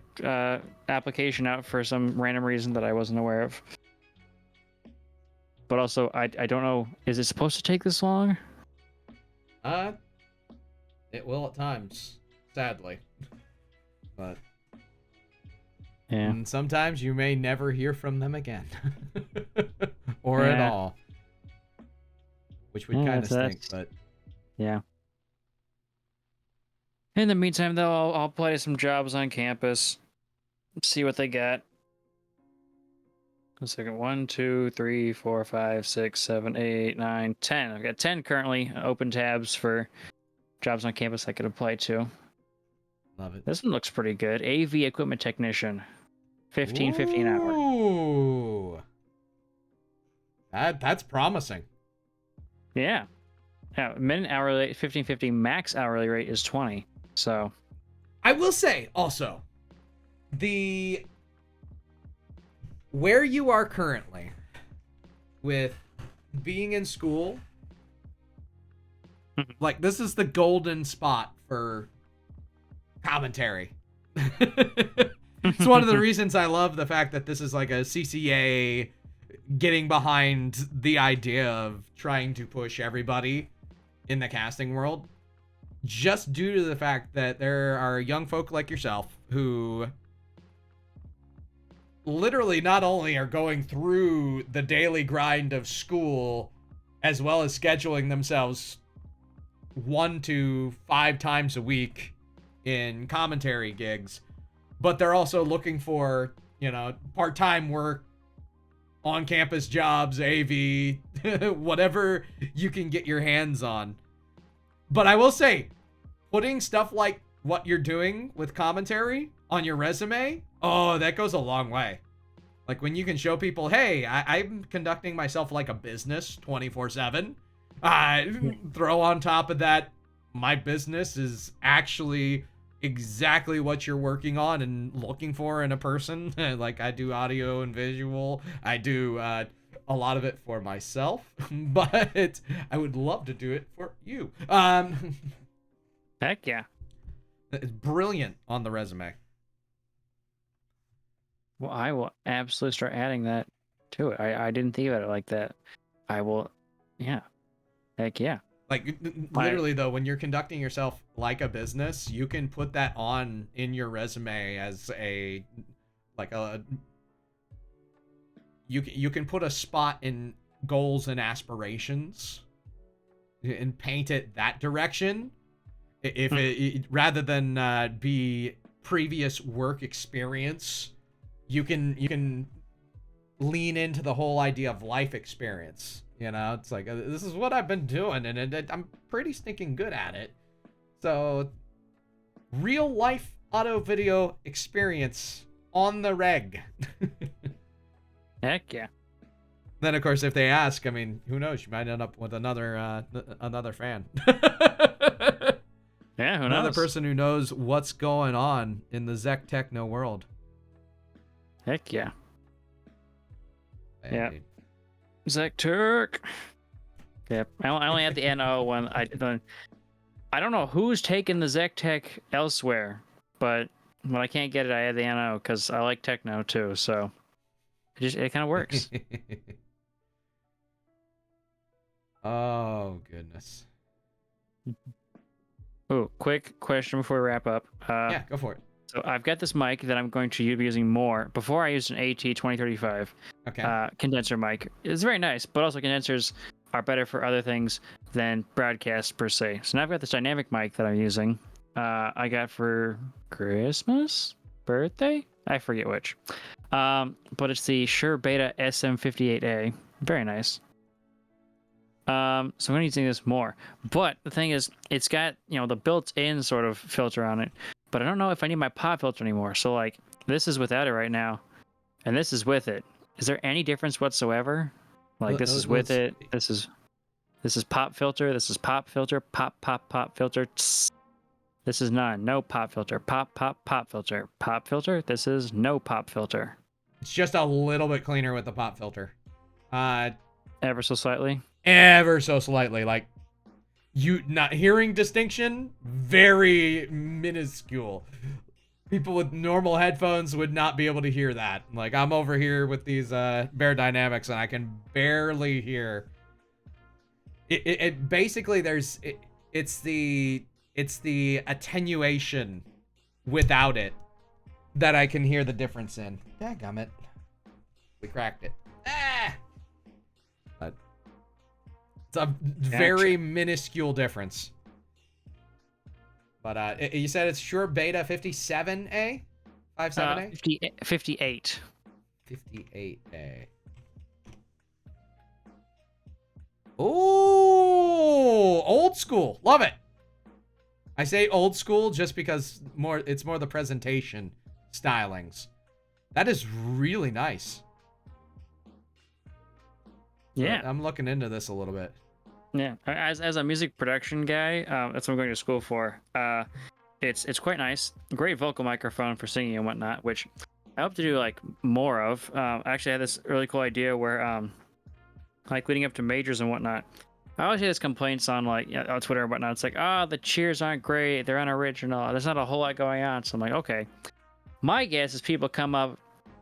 application out for some random reason that I wasn't aware of. But also, I don't know. Is it supposed to take this long? It will at times, sadly. But yeah. and sometimes you may never hear from them again. Or at all. Which would kind of stink, but yeah. In the meantime, though, I'll apply to some jobs on campus. See what they got. A second. 1, 2, 3, 4, 5, 6, 7, 8, 9, 10. I've got 10 currently open tabs for jobs on campus I could apply to. love it. This one looks pretty good. AV equipment technician. 15.50 an hour. Ooh. That's promising. Yeah. Yeah, minute hourly 15.50, max hourly rate is 20. So I will say also, where you are currently with being in school, like this is the golden spot for commentary. It's one of the reasons I love the fact that this is like a CCA getting behind the idea of trying to push everybody in the casting world, just due to the fact that there are young folk like yourself who literally not only are going through the daily grind of school, as well as scheduling themselves 1 to 5 times a week in commentary gigs, but they're also looking for, part-time work, on-campus jobs, AV, whatever you can get your hands on. But I will say, putting stuff like what you're doing with commentary on your resume, oh, that goes a long way. Like when you can show people, hey, I'm conducting myself like a business 24/7. Throw on top of that, my business is actually exactly what you're working on and looking for in a person. Like I do audio and visual. I do a lot of it for myself, but I would love to do it for you. heck yeah. It's brilliant on the resume. Well, I will absolutely start adding that to it. I didn't think about it like that. I will, yeah. Heck yeah. Like literally though, when you're conducting yourself like a business, you can put that on in your resume as you can put a spot in goals and aspirations and paint it that direction. If it rather than be previous work experience, you can lean into the whole idea of life experience. It's like, this is what I've been doing, and I'm pretty stinking good at it. So, real life auto video experience on the reg. Heck yeah. Then, of course, if they ask, I mean, who knows? You might end up with another fan. Yeah, who Another knows? person who knows what's going on in the Zek Techno world. Heck yeah. Man, Yeah. dude. Zek Turk. Yep. I only had the NO when I don't know who's taken the Zek Tech elsewhere, but when I can't get it, I add the NO because I like techno too. So it kind of works. Oh, goodness. Oh, quick question before we wrap up. Yeah, go for it. So I've got this mic that I'm going to be using more. Before I used an AT2035 Okay. condenser mic. It's very nice, but also condensers are better for other things than broadcast per se. So now I've got this dynamic mic that I'm using. I got for Christmas, birthday, I forget which. But it's the Shure Beta SM58A. Very nice. So I'm gonna be using this more. But the thing is, it's got the built-in sort of filter on it. But I don't know if I need my pop filter anymore. So like this is without it right now, and this is with it. Is there any difference whatsoever? Like this is with it. This is pop filter. This is pop filter. Pop filter. Tss. This is none. No pop filter. Pop filter. Pop filter. This is no pop filter. It's just a little bit cleaner with the pop filter. Ever so slightly. Ever so slightly. Like, you not hearing distinction, very minuscule. People with normal headphones would not be able to hear that. Like, I'm over here with these Bear Dynamics, and I can barely hear. It basically it's the attenuation without it that I can hear the difference in. Dadgummit. We cracked it. Ah! But it's a very minuscule difference. But you said it's Shure Beta 57A? 57A? 58. 58A. Oh, old school. Love it. I say old school just because it's more the presentation stylings. That is really nice. Yeah. I'm looking into this a little bit. Yeah, as a music production guy, that's what I'm going to school for. It's quite nice. Great vocal microphone for singing and whatnot, which I hope to do like more of. Actually, I had this really cool idea where like leading up to majors and whatnot, I always hear these complaints on like on Twitter and whatnot. It's like, the cheers aren't great, they're unoriginal, there's not a whole lot going on. So I'm like, okay. My guess is people come up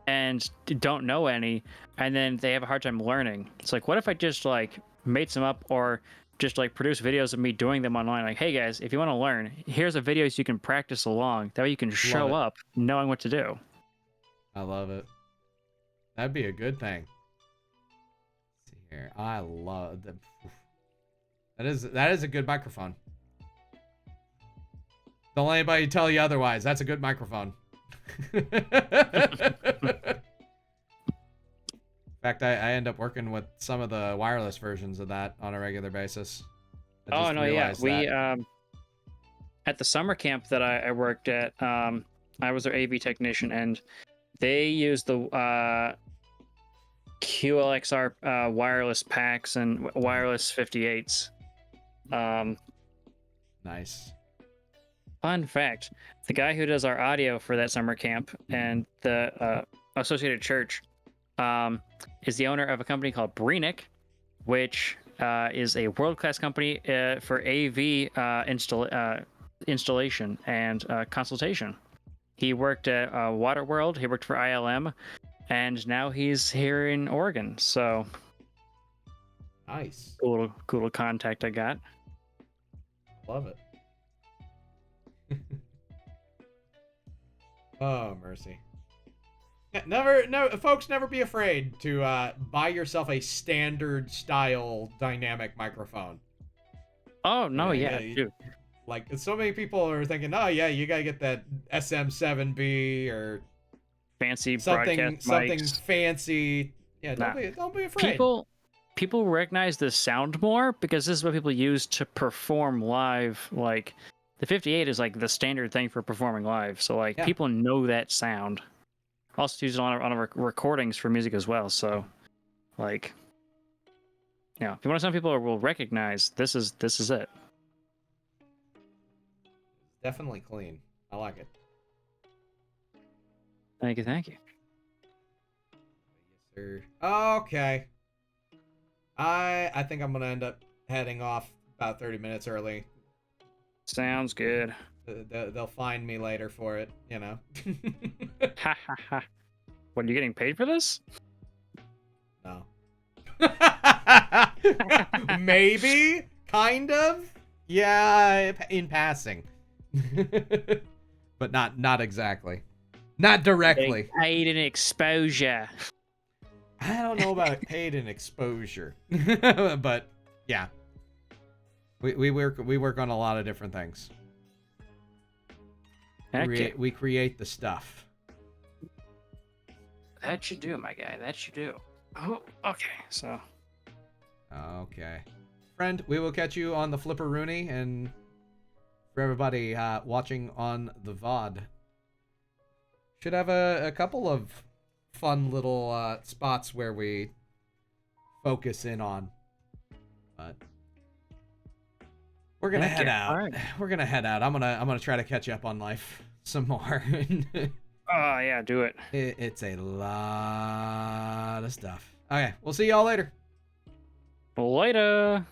and don't know any, and then they have a hard time learning. It's like, what if I just like made some up or just like produce videos of me doing them online? Like, hey guys, if you want to learn, here's a video so you can practice along. That way you can show up knowing what to do. I love it. That'd be a good thing. Let's see here. I love the. That is a good microphone. Don't let anybody tell you otherwise. That's a good microphone. In fact, I end up working with some of the wireless versions of that on a regular basis. Oh no, yeah, we at the summer camp that I worked at, I was their AV technician, and they used the QLXR wireless packs and wireless 58s. Nice. Fun fact: the guy who does our audio for that summer camp and the Associated Church is the owner of a company called Brenick, which is a world-class company for AV installation and consultation. He worked at Waterworld, he worked for ILM, and now he's here in Oregon. So nice. Cool contact I got. Love it. Oh, mercy. Yeah, folks, never be afraid to buy yourself a standard style dynamic microphone. Oh, no, dude. Like, so many people are thinking, oh, yeah, you gotta get that SM7B or fancy something mics. fancy. Yeah, don't be afraid. People recognize the sound more because this is what people use to perform live. Like, the 58 is like the standard thing for performing live. So, like, people know that sound. Also use it on recordings for music as well. So, like, if you want to, some people will recognize this is it. Definitely clean. I like it. Thank you. Yes, sir. Okay. I think I'm gonna end up heading off about 30 minutes early. Sounds good. They'll find me later for it, you know. Ha ha ha. What, are you getting paid for this? No. Maybe, kind of. Yeah, in passing. But not exactly. Not directly. Getting paid in exposure. I don't know about paid in exposure. But yeah. We work on a lot of different things. We create the stuff. That you do, my guy. That you do. Oh, okay. So. Okay. Friend, we will catch you on the Flipper-Rooney, and for everybody watching on the VOD, should have a couple of fun little spots where we focus in on. But we're gonna head out. Right. We're gonna head out. I'm gonna try to catch up on life some more. Oh yeah, do it. It's a lot of stuff. Okay, we'll see y'all later. Later.